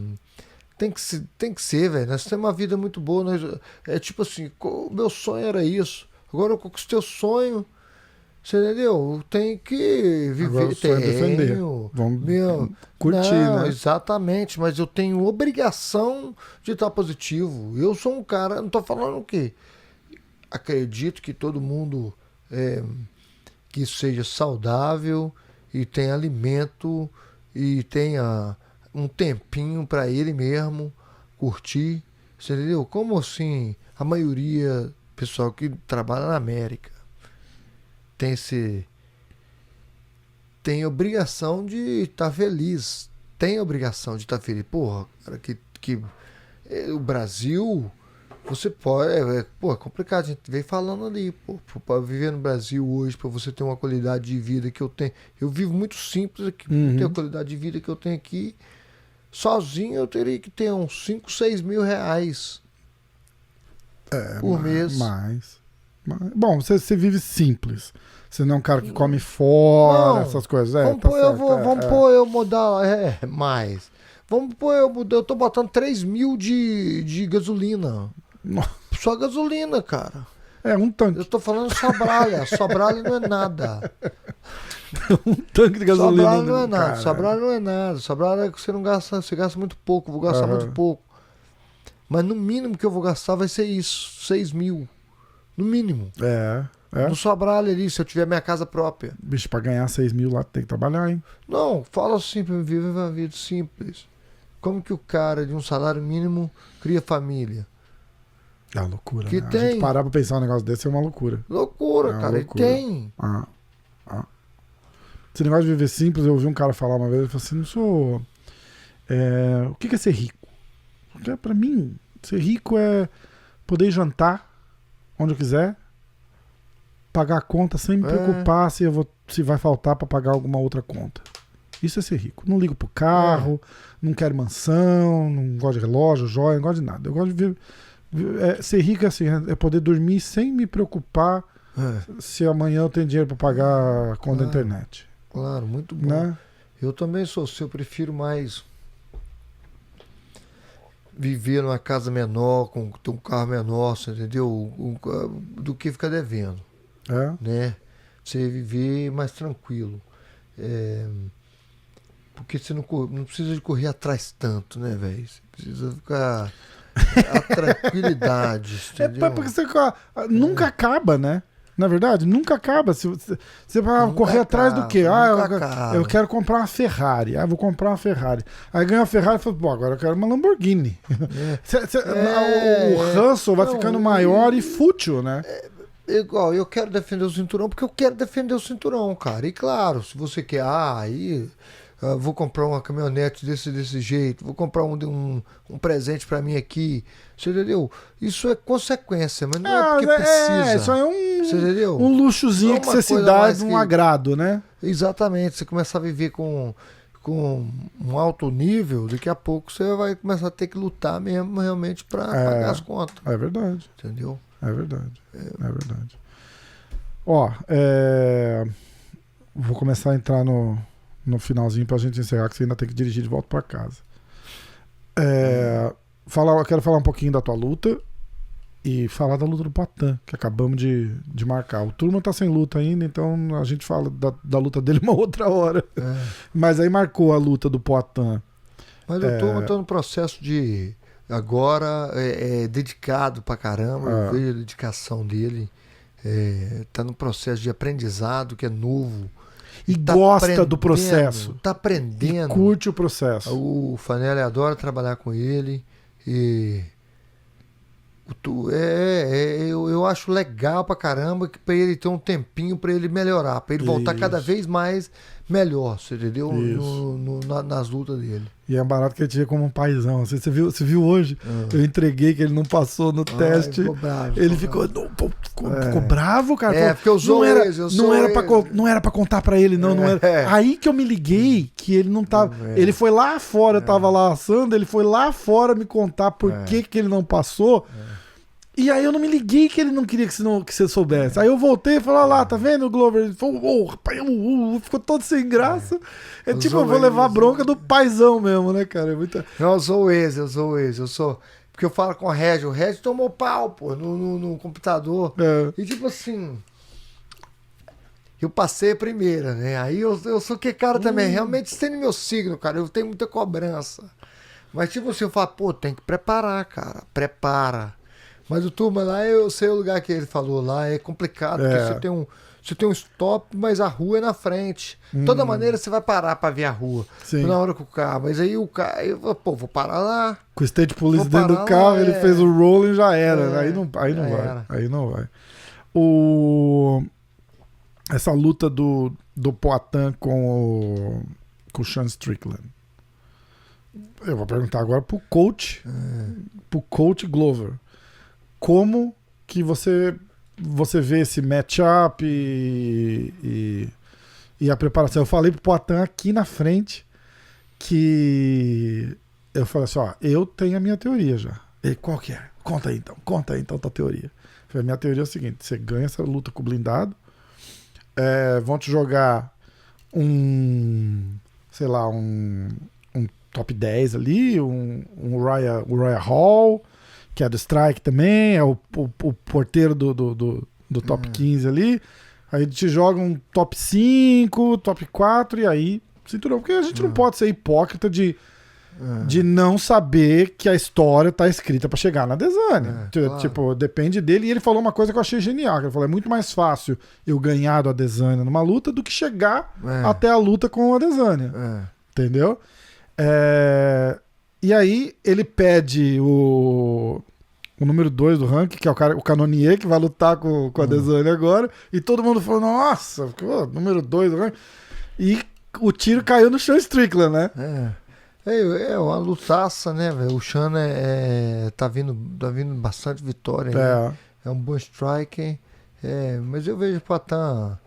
Tem que ser, velho. Nós temos uma vida muito boa. É tipo assim, o meu sonho era isso. Agora eu conquistei o sonho. Você entendeu? Tem que viver. Agora o sonho é defender. Vamos curtir, né? Exatamente, mas eu tenho obrigação de estar positivo. Eu sou um cara, não tô falando que acredito que todo mundo que seja saudável e tenha alimento e tenha um tempinho para ele mesmo curtir. Você entendeu? Como assim a maioria, pessoal que trabalha na América, tem obrigação de estar feliz. Tem obrigação de estar feliz. Porra, cara, que o Brasil, você pode. É complicado. A gente vem falando ali, para viver no Brasil hoje, para você ter uma qualidade de vida que eu tenho. Eu vivo muito simples aqui. Tenho a qualidade de vida que eu tenho aqui. Sozinho eu teria que ter uns 5, 6 mil reais por mês. Bom, você vive simples. Você não é um cara que come fora, essas coisas. Vamos pôr eu mudar. Mais. Vamos pôr eu tô botando 3 mil de gasolina. Nossa. Só gasolina, cara. Um tanque. Eu tô falando Sobralha. Sobralha não é nada. Um tanque de gasolina. Sobralha não é nada. Sobralha não é nada. Sobralha é que você não gasta, você gasta muito pouco. Vou gastar muito pouco. Mas no mínimo que eu vou gastar vai ser isso. 6 mil. No mínimo. No Sobralha ali, se eu tiver minha casa própria. Bicho, pra ganhar 6 mil lá tem que trabalhar, hein? Não, fala assim pra mim, viver uma vida simples. Como que o cara de um salário mínimo cria família? É uma loucura, que né? tem. A gente parar pra pensar um negócio desse é uma loucura. Loucura, cara. Loucura. E tem. Esse negócio de viver simples, eu ouvi um cara falar uma vez, ele falou assim, não sou... o que é ser rico? Porque pra mim, ser rico é poder jantar onde eu quiser, pagar a conta sem me preocupar se vai faltar pra pagar alguma outra conta. Isso é ser rico. Não ligo pro carro, não quero mansão, não gosto de relógio, joia, não gosto de nada. Eu gosto de viver... ser rico é assim, é poder dormir sem me preocupar se amanhã eu tenho dinheiro pra pagar a conta da internet. Claro, muito bom. Né? Eu também sou assim, eu prefiro mais viver numa casa menor, ter um carro menor, você entendeu? Do que ficar devendo. Né? Você viver mais tranquilo. Porque você não precisa de correr atrás tanto, né, velho? Você precisa ficar a tranquilidade, entendeu? Porque você nunca acaba, né? Na verdade, nunca acaba. Você vai correr atrás do quê? Eu quero comprar uma Ferrari. Vou comprar uma Ferrari. Aí ganha uma Ferrari e fala, agora eu quero uma Lamborghini. O hustle vai ficando maior e fútil, né? Igual, eu quero defender o cinturão porque eu quero defender o cinturão, cara. E claro, se você quer, vou comprar uma caminhonete desse jeito, vou comprar um presente pra mim aqui, você entendeu? Isso é consequência, mas não é porque precisa. Isso é você entendeu? Um luxozinho que você se dá de um agrado, né? Exatamente, você começar a viver com um alto nível, daqui a pouco você vai começar a ter que lutar mesmo realmente pra pagar as contas. É verdade. Entendeu? É verdade. É verdade. Vou começar a entrar no finalzinho pra gente encerrar, que você ainda tem que dirigir de volta pra casa. Eu quero falar um pouquinho da tua luta e falar da luta do Poatan, que acabamos de marcar. O Turma tá sem luta ainda, então a gente fala da luta dele uma outra hora. Mas aí marcou a luta do Poatan. Mas o Turma tá no processo de... Agora dedicado pra caramba, eu vejo a dedicação dele. Tá no processo de aprendizado, que é novo. E gosta do processo. Tá aprendendo. E curte o processo. O Fanelli adora trabalhar com ele. E eu acho legal pra caramba que pra ele ter um tempinho pra ele melhorar, pra ele voltar cada vez mais melhor, você entendeu? Nas lutas dele. E é barato que ele tinha como um paizão. Você viu hoje? Eu entreguei que ele não passou no teste. Ele ficou bravo, cara. Porque usou não era pra contar pra ele, não era. Aí que eu me liguei que ele não tava. Ele foi lá fora, tava lá assando, ele foi lá fora me contar por que ele não passou. E aí eu não me liguei que ele não queria que você soubesse. Aí eu voltei e falei, olha lá, tá vendo o Glover? Ele falou, rapaz, ficou todo sem graça. É tipo, eu vou levar a bronca do paizão mesmo, né, cara? Não, eu sou o ex. Porque eu falo com o Regis tomou pau, pô, no computador. E tipo assim, eu passei a primeira, né? Aí eu sou que cara também, realmente tem no meu signo, cara, eu tenho muita cobrança. Mas tipo assim, eu falo, pô, tem que preparar, cara, prepara. Mas o turma lá, eu sei o lugar que ele falou lá, é complicado, porque você tem um stop, mas a rua é na frente. De toda maneira, você vai parar pra ver a rua. Sim. Na hora que o carro. Mas aí o carro, eu falo, pô, vou parar lá. Com o state police dentro do carro, ele fez o rolling e já era. Aí não vai. Aí não vai. Essa luta do Poatan com o Sean Strickland. Eu vou perguntar agora pro coach Glover. Como que você vê esse matchup e a preparação? Eu falei pro Poatan aqui na frente que eu falei assim, ó, eu tenho a minha teoria já. E qual que é? Conta aí então tua teoria. A minha teoria é o seguinte, você ganha essa luta com o blindado, vão te jogar um top 10 ali, um Uriah Hall, que é do Strike também, é o porteiro do top 15 ali. Aí te joga um top 5, top 4 e aí cinturão. Porque a gente não pode ser hipócrita de não saber que a história tá escrita pra chegar na Adesanya. Tipo, claro. Depende dele. E ele falou uma coisa que eu achei genial. Ele falou, é muito mais fácil eu ganhar do Adesanya numa luta do que chegar até a luta com o Adesanya. Entendeu? E aí ele pede o número 2 do ranking, que é o Cannonier, que vai lutar com a Adesanya agora, e todo mundo falou, nossa, número 2 do ranking. E o tiro caiu no Sean Strickland, né? É uma lutaça, né, velho? O Sean tá vindo bastante vitória. Né? É um bom striker. Mas eu vejo o Poatan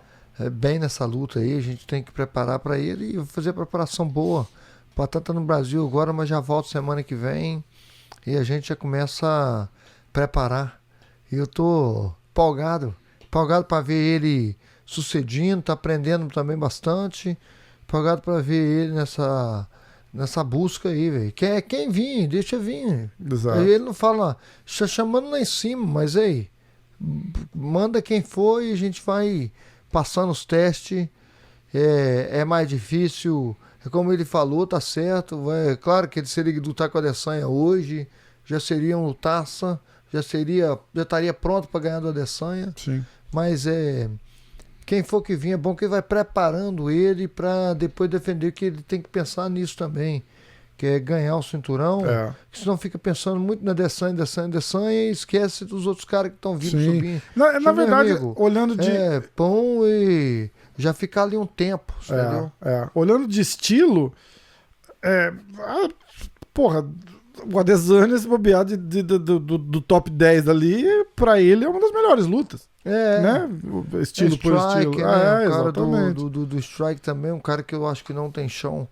bem nessa luta aí. A gente tem que preparar para ele e fazer a preparação boa. O Poatan tá no Brasil agora, mas já volta semana que vem. E a gente já começa a preparar. E eu tô empolgado para ver ele sucedindo, tá aprendendo também bastante. Empolgado para ver ele nessa busca aí, velho. Quem vir, deixa vir. Exato. Aí ele não fala, está chamando lá em cima, mas aí, manda quem for e a gente vai passando os testes. É mais difícil, como ele falou, tá certo. Claro que ele seria lutar com a Adesanya hoje, já seria um lutaça, já estaria pronto para ganhar do Adesanya. Sim. Mas quem for que vir, é bom que ele vai preparando ele para depois defender, que ele tem que pensar nisso também, que é ganhar o cinturão, que senão fica pensando muito na Adesanya e esquece dos outros caras que estão vindo subindo. Na verdade, amigo, olhando de... pão e já ficar ali um tempo, entendeu? Olhando de estilo, porra, o Adesanya se bobear do top 10 ali, pra ele é uma das melhores lutas. Né? Estilo por estilo. Né? O exatamente. cara do Strike também, um cara que eu acho que não tem chão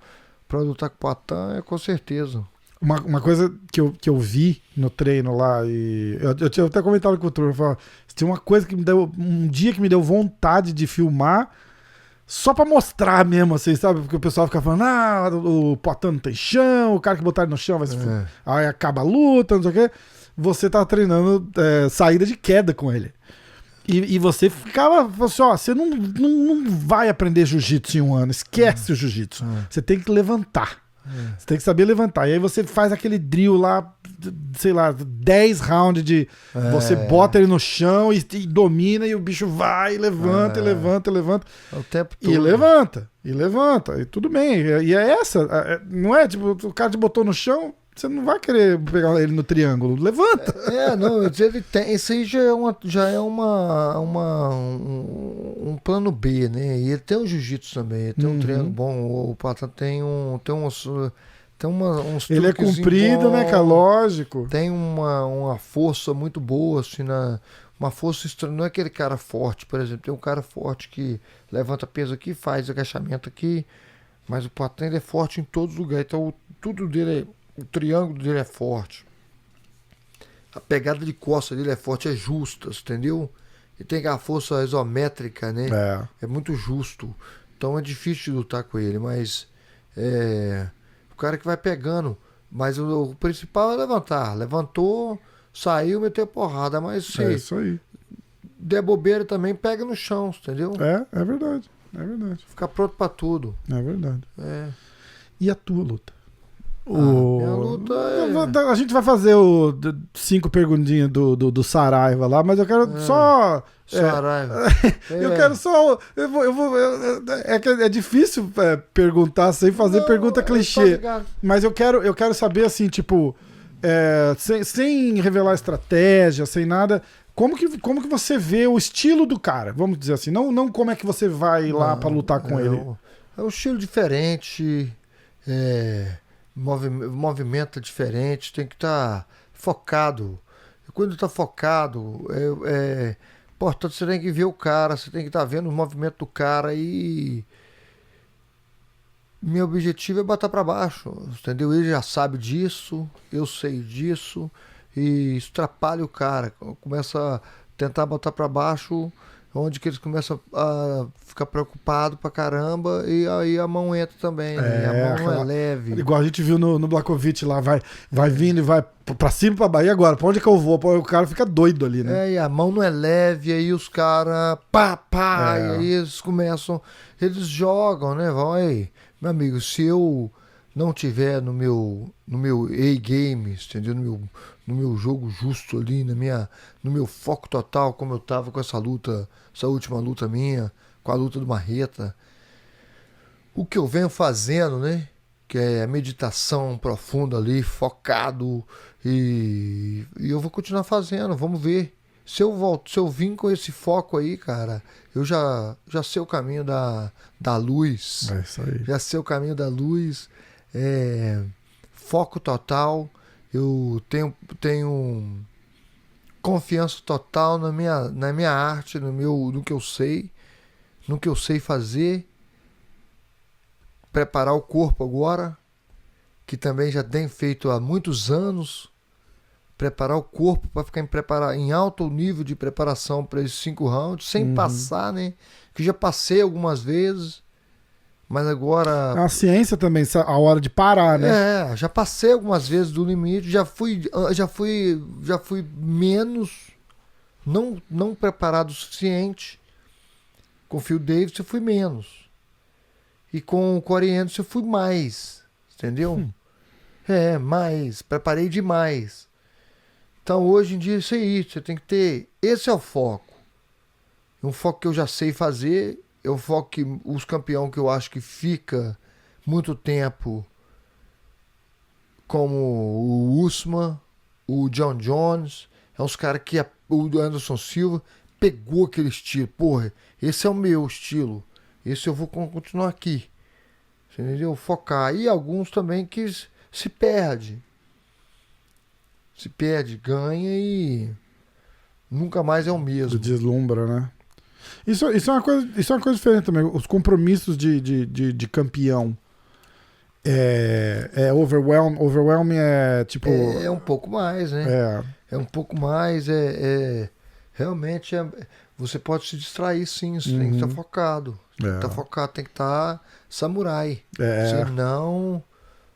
pra lutar com o Poatan, com certeza. Uma coisa que eu vi no treino lá, e eu tinha até comentado com o Turma, tem uma coisa que um dia que me deu vontade de filmar, só pra mostrar mesmo, assim, sabe? Porque o pessoal fica falando, o Poatan não tem chão, o cara que botar ele no chão vai se... Aí acaba a luta, não sei o quê. Você tá treinando saída de queda com ele. E você ficava assim, você não vai aprender jiu-jitsu em um ano, esquece o jiu-jitsu. Você tem que levantar. Você tem que saber levantar. E aí você faz aquele drill lá, sei lá, 10 rounds de... Você bota ele no chão e domina, e o bicho vai, levanta. O tempo todo. E levanta. E tudo bem. E é essa. Não é tipo, o cara te botou no chão, você não vai querer pegar ele no triângulo. Levanta. Não, ele tem. Isso aí já é um plano B, né? E ele tem um jiu-jitsu também, ele tem um triângulo bom. O Poatan tem uns ele é comprido, bom, né, cara? Lógico. Tem uma força muito boa, assim, uma força estranha. Não é aquele cara forte, por exemplo. Tem um cara forte que levanta peso aqui, faz agachamento aqui, mas o Poatan ele é forte em todos os lugares. Então tudo dele o triângulo dele é forte. A pegada de costa dele é forte, é justa, entendeu? Ele tem aquela força isométrica, né? É muito justo. Então é difícil de lutar com ele, mas o cara que vai pegando. Mas o principal é levantar. Levantou, saiu, meteu porrada. Mas se isso aí. der bobeira também, pega no chão, entendeu? É verdade. É verdade. Ficar pronto pra tudo. É verdade. E a tua luta? Minha luta A gente vai fazer 5 perguntinhas do Saraiva lá, mas eu quero só. Saraiva. Eu quero só. É difícil perguntar sem fazer pergunta clichê. Mas eu quero saber assim, tipo, sem revelar estratégia, sem nada. Como que você vê o estilo do cara? Vamos dizer assim. Não como é que você vai lá pra lutar com ele. É um estilo diferente. Movimento diferente, tem que estar focado. E quando está focado, importante, você tem que ver o cara, você tem que estar vendo o movimento do cara e meu objetivo é botar para baixo, entendeu? Ele já sabe disso, eu sei disso e isso atrapalha o cara, começa a tentar botar para baixo, onde que eles começam a ficar preocupados pra caramba e aí a mão entra também, né? A mão não é leve. Igual a gente viu no Blachowicz lá, vai vindo e vai pra cima e pra baixo, e agora? Pra onde que eu vou? O cara fica doido ali, né? E a mão não é leve, aí os caras, e aí eles começam, eles jogam, né? Vão aí, meu amigo, se eu não tiver no meu A-game, entendeu? No meu jogo justo ali, no meu foco total, como eu tava com essa última luta minha, com a luta do Marreta. O que eu venho fazendo, né? Que é a meditação profunda ali, focado, e eu vou continuar fazendo, vamos ver. Se eu vim com esse foco aí, cara, eu já sei o caminho da luz. É isso aí. Já sei o caminho da luz. Foco total. Eu tenho confiança total na minha arte, no que eu sei fazer. Preparar o corpo agora, que também já tem feito há muitos anos. Preparar o corpo para ficar em alto nível de preparação para esses 5 rounds, sem passar, né? Que já passei algumas vezes. Mas agora... É uma ciência também, a hora de parar, né? Já passei algumas vezes do limite, já fui menos, não preparado o suficiente. Com o Phil Davis eu fui menos. E com o Corey Anderson eu fui mais, entendeu? Mais, preparei demais. Então hoje em dia é isso aí, você tem que ter, esse é o foco. Um foco que eu já sei fazer. É o foco que os campeões que eu acho que fica muito tempo, como o Usman, o John Jones, é uns caras que o Anderson Silva pegou aquele estilo. Porra, esse é o meu estilo. Esse eu vou continuar aqui. Você entendeu? Focar. E alguns também que se perde. Se perde, ganha e nunca mais é o mesmo. Deslumbra, né? Isso é uma coisa diferente também. Os compromissos de campeão overwhelming é tipo... É um pouco mais, né? É um pouco mais, realmente você pode se distrair sim, você tem que estar focado. Tem que estar focado, tem que estar samurai.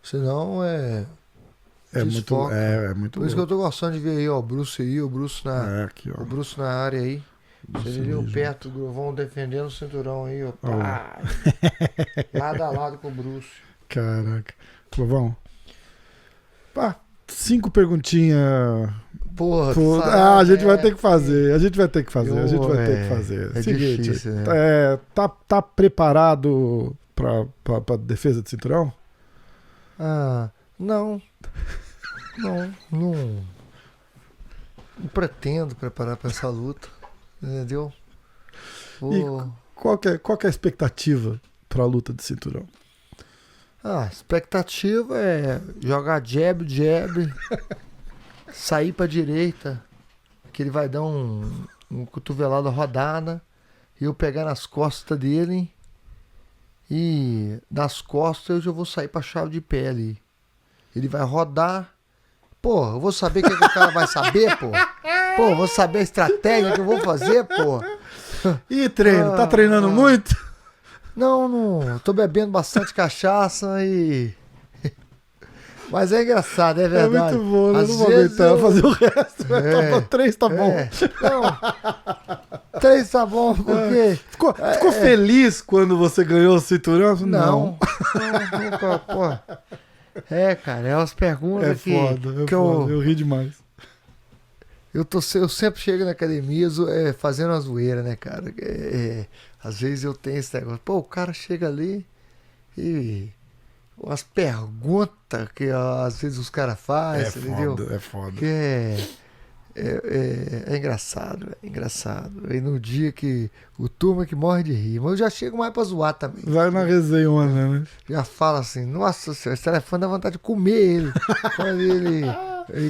Senão é muito Por isso que eu tô gostando de ver aí, ó, o Bruce aqui, ó. o Bruce na área aí. Você viu perto do Grovão defendendo o cinturão aí, ó. Lado a lado com o Bruce. Caraca. Glovão. 5 perguntinhas. Porra, a gente vai ter que fazer. É Seguinte, difícil, né? Tá preparado pra defesa de cinturão? Não pretendo preparar pra essa luta. Entendeu? E qual que é a expectativa pra luta de cinturão? A expectativa é jogar jab, sair pra direita, que ele vai dar um cotovelado rodada, e eu pegar nas costas dele, e das costas eu já vou sair pra chave de pé ali. Ele vai rodar, Pô, eu vou saber o que o cara vai saber, pô. Pô, eu vou saber a estratégia que eu vou fazer, pô. E treino? Tá treinando muito? Não. Tô bebendo bastante cachaça e... Mas é engraçado, é verdade. É muito bom, eu Às não vou vezes aguentar fazer o resto. É, 3 tá bom. Não, 3 tá bom, porque... Ficou feliz quando você ganhou o cinturão? Não, nunca, pô. Cara, é umas perguntas É que... foda, que eu ri demais. Eu sempre chego na academia fazendo uma zoeira, né, cara? Às vezes eu tenho esse negócio. Pô, o cara chega ali e... As perguntas que às vezes os caras fazem, entendeu? É foda. Que é engraçado, é engraçado. E no dia que o turma que morre de rir, mas eu já chego mais pra zoar também. Vai na resenha, né? Já fala assim, nossa senhora, esse telefone dá vontade de comer ele.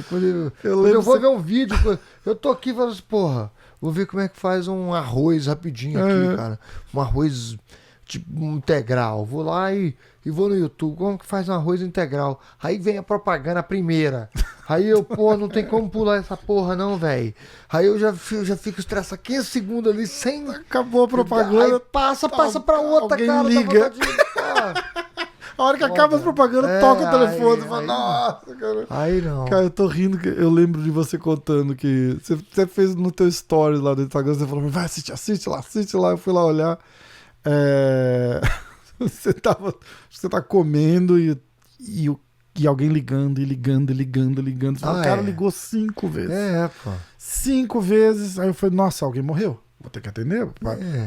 quando eu vou ver um vídeo, eu tô aqui e falo assim, porra, vou ver como é que faz um arroz rapidinho aqui, cara. Um arroz tipo integral. Vou lá e vou no YouTube, como que faz um arroz integral? Aí vem a propaganda, a primeira. Aí eu, pô, não tem como pular essa porra não, velho. Aí eu já fico estressado 15 segundos ali, sem... Acabou a propaganda. Aí passa pra outra, alguém cara. liga. A hora que Foda. acaba as propagandas, toca o telefone. Você fala, aí nossa, cara. Aí não. Cara, eu tô rindo, que eu lembro de você contando que você fez no teu stories lá do Instagram, você falou, vai, assiste lá. Eu fui lá olhar. Você tá comendo e alguém ligando. O cara ligou 5 vezes. Pô. 5 vezes. Aí eu falei, nossa, alguém morreu. Vou ter que atender.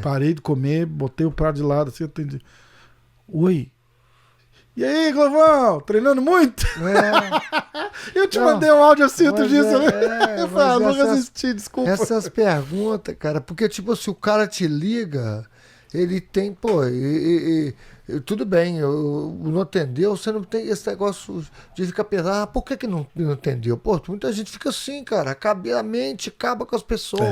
Parei de comer, botei o prato de lado assim, atendi. Oi. E aí, Clovão? Treinando muito? Eu te mandei um áudio assim outro dia, né? Eu falei, não resisti, desculpa. Essas perguntas, cara, porque tipo, se o cara te liga, ele tem, pô, tudo bem, não atendeu, você não tem esse negócio de ficar pensando, por que não atendeu? Pô, muita gente fica assim, cara, a mente acaba com as pessoas.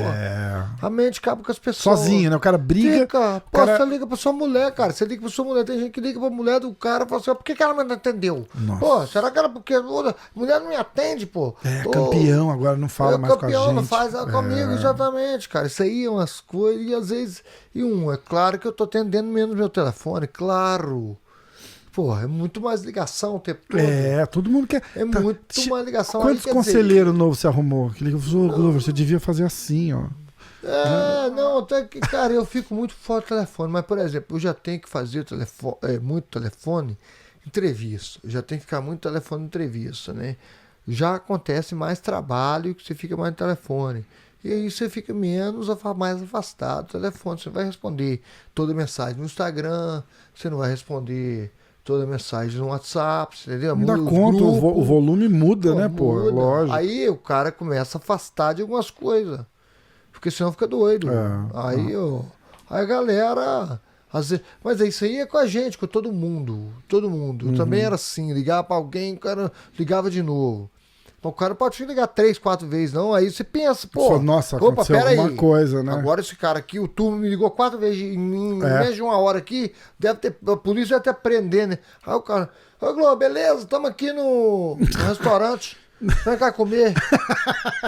A mente acaba com as pessoas. Sozinho, né? O cara briga. Você liga pra sua mulher, cara, você liga pra sua mulher, tem gente que liga pra mulher do cara e fala assim, por que ela não atendeu? Nossa. Pô, será que era porque a mulher não me atende, pô? Campeão agora não fala mais com a gente. Campeão não faz comigo, exatamente, cara, isso aí é umas coisas, e às vezes, é claro que eu tô atendendo menos meu telefone, claro. Porra, é muito mais ligação o tempo todo. Todo mundo quer. Muito mais ligação. Quantos conselheiros novos você arrumou? Que liga, Glover, você devia fazer assim, ó. Não, até que, cara, eu fico muito fora do telefone. Mas, por exemplo, eu já tenho que fazer muito telefone entrevista. Eu já tenho que ficar muito telefone entrevista, né? Já acontece mais trabalho que você fica mais no telefone. E aí você fica mais afastado do telefone. Você vai responder toda mensagem no Instagram, você não vai responder toda mensagem no WhatsApp, entendeu? Não dá conta, o volume muda, né, pô? Lógico. Aí o cara começa a afastar de algumas coisas, porque senão fica doido. Aí a galera... Às vezes, mas isso aí é com a gente, com todo mundo. Eu também era assim, ligava pra alguém, o cara ligava de novo. O cara pode te ligar 3, 4 vezes, não. Aí você pensa, pô. Nossa, aconteceu alguma coisa, né? Agora esse cara aqui, o turno me ligou 4 vezes em menos de 1 hora aqui. A polícia vai até prender, né? Aí o cara, ô Globo, beleza, estamos aqui no restaurante. Vem cá comer.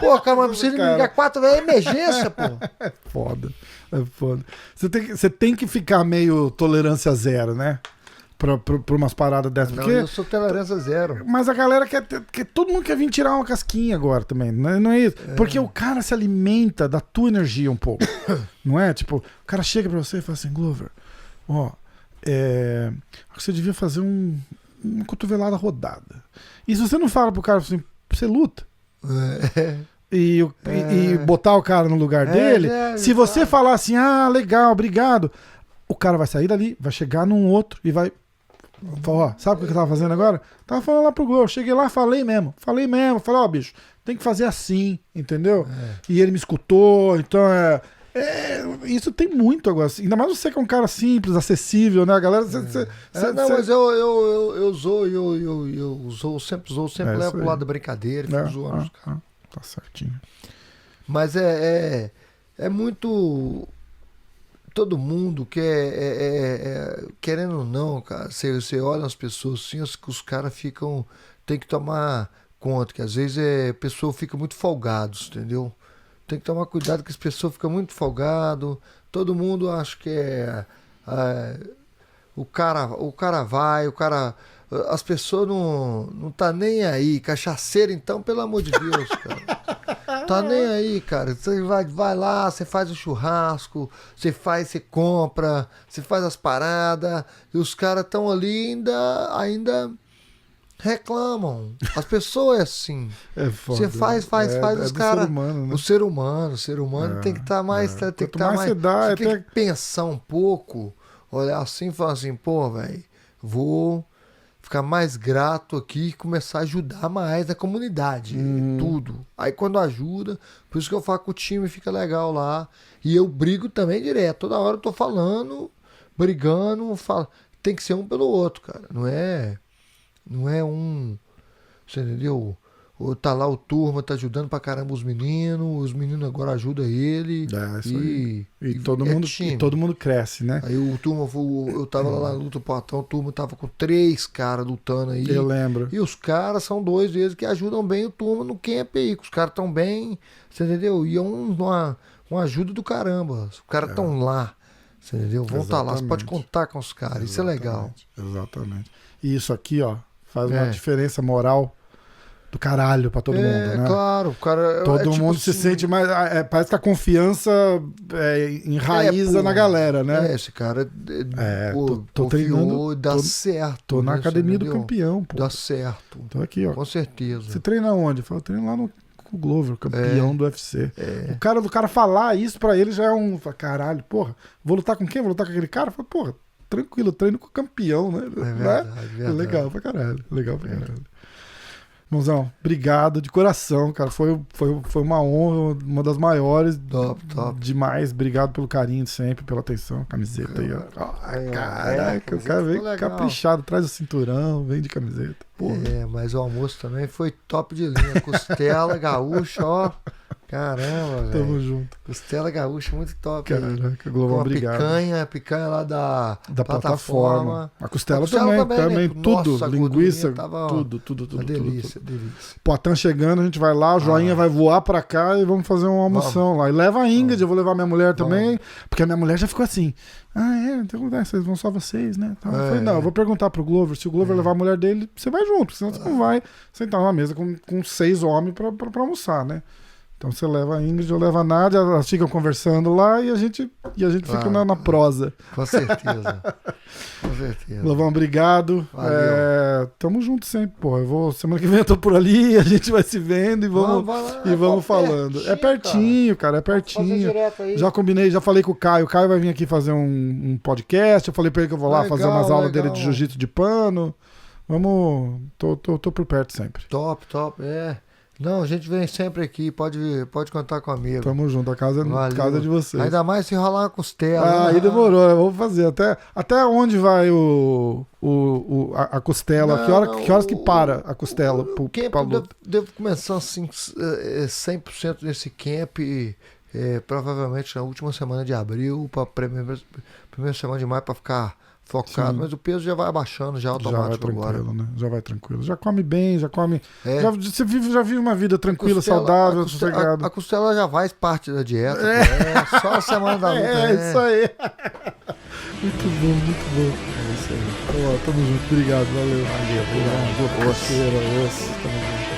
Pô, cara, mas precisa me ligar 4 vezes, é emergência, pô. É foda. Você tem que ficar meio tolerância zero, né? Pra umas paradas dessas. Não, porque eu sou tolerância zero. Mas a galera todo mundo quer vir tirar uma casquinha agora também, não é isso? Porque o cara se alimenta da tua energia um pouco, não é? Tipo, o cara chega pra você e fala assim, Glover, você devia fazer uma cotovelada rodada. E se você não fala pro cara assim, você luta. E botar o cara no lugar dele, se você falar assim, legal, obrigado, o cara vai sair dali, vai chegar num outro e vai... sabe o que eu tava fazendo agora? Tava falando lá pro Globo, cheguei lá, falei mesmo, falei, bicho, tem que fazer assim, entendeu? E ele me escutou, então isso tem muito agora, ainda mais você que é um cara simples, acessível, né, a galera... mas eu sempre levo pro lado da brincadeira, fico zoando. Tá certinho. Mas é muito... Todo mundo quer, querendo ou não, cara, você olha as pessoas assim, os caras tem que tomar conta, que às vezes a pessoa fica muito folgado, entendeu? Tem que tomar cuidado que as pessoas ficam muito folgado. Todo mundo acha que o cara vai, as pessoas não tá nem aí. Cachaceiro, então, pelo amor de Deus, cara. Tá nem aí, cara. Você vai lá, você faz o churrasco, você compra, você faz as paradas, e os caras estão ali ainda reclamam. As pessoas é assim. É foda. Você faz os caras. Né? O ser humano tem que estar mais. Tem que estar mais. Você tem que pensar um pouco, olhar assim e falar assim, pô, velho, vou ficar mais grato aqui e começar a ajudar mais a comunidade. Tudo. Aí quando ajuda, por isso que eu falo que o time fica legal lá. E eu brigo também direto. Toda hora eu tô falando, brigando, tem que ser um pelo outro, cara. Não é um. Você entendeu? Ou tá lá o turma, tá ajudando pra caramba os meninos agora ajudam ele. Isso aí. E todo mundo cresce, né? Aí o turma, eu tava lá na luta Platão, o turma tava com 3 caras lutando aí. Eu lembro. E os caras são 2 vezes que ajudam bem o turma no camp aí. Os caras tão bem, você entendeu? E é uma ajuda do caramba. Os caras tão lá, você entendeu? Vão estar lá, você pode contar com os caras. Isso é legal. Exatamente. E isso aqui, ó, faz uma diferença moral do caralho pra todo mundo, né? Claro, cara. Todo mundo tipo se sente mais. Parece que a confiança enraiza na galera, né? Esse cara tô treinando. Dá certo. Tô na academia do campeão, pô. Dá certo. Tô aqui, ó. Com certeza. Você treina onde? Eu treino lá no Glover, campeão do UFC. O cara falar isso pra ele já é um. Caralho, porra, vou lutar com quem? Vou lutar com aquele cara? Fala, porra, tranquilo, treino com o campeão, né? Verdade. Legal pra caralho. Irmãozão, obrigado de coração, cara. Foi uma honra, uma das maiores. Top. Demais. Obrigado pelo carinho sempre, pela atenção. Camiseta aí, ó. Caraca, o cara veio caprichado. Traz o cinturão, vem de camiseta. Porra. Mas o almoço também foi top de linha. Costela gaúcha, ó. Caramba, velho. Tamo junto. Costela gaúcha, muito top. Caraca, Globão, obrigado. Picanha lá da plataforma. A costela também, né? tudo. Nossa, linguiça, tava tudo. Delícia. Poitin chegando, a gente vai lá, o joinha vai voar pra cá e vamos fazer uma almoção lá. E leva a Ingrid, eu vou levar minha mulher também, porque a minha mulher já ficou assim. Então vocês vão só vocês, né? Então, eu falei, não, eu vou perguntar pro Glover, se o Glover levar a mulher dele, você vai junto, senão você não vai sentar numa mesa com 6 homens pra almoçar, né? Então você leva a Ingrid, eu levo a Nádia, elas ficam conversando lá e a gente fica na prosa. Com certeza. Lavão, obrigado. Tamo junto sempre, pô. Semana que vem eu tô por ali, a gente vai se vendo e vamos falando. É pertinho, cara, é pertinho. Já combinei, já falei com o Caio. O Caio vai vir aqui fazer um podcast. Eu falei pra ele que eu vou lá fazer umas aulas dele de jiu-jitsu de pano. Vamos. Tô por perto sempre. Top. Não, a gente vem sempre aqui, pode contar comigo. Tamo junto, a casa é de vocês. Ainda mais se rolar uma costela. Aí demorou, vamos fazer. Até onde vai a costela? Que horas que para a costela? O camp devo começar assim, 100% nesse camp, provavelmente na última semana de abril, para primeira semana de maio, para ficar focado, mas o peso já vai abaixando, já automático agora. Né? Já vai tranquilo. Já come bem, já come. Você já vive uma vida tranquila, saudável, sossegada. A costela já faz parte da dieta. Só a semana da luta. Isso aí. Muito bom. É isso aí. Tamo junto. Obrigado, valeu. Obrigado. Boa parceira, osso. Tamo junto.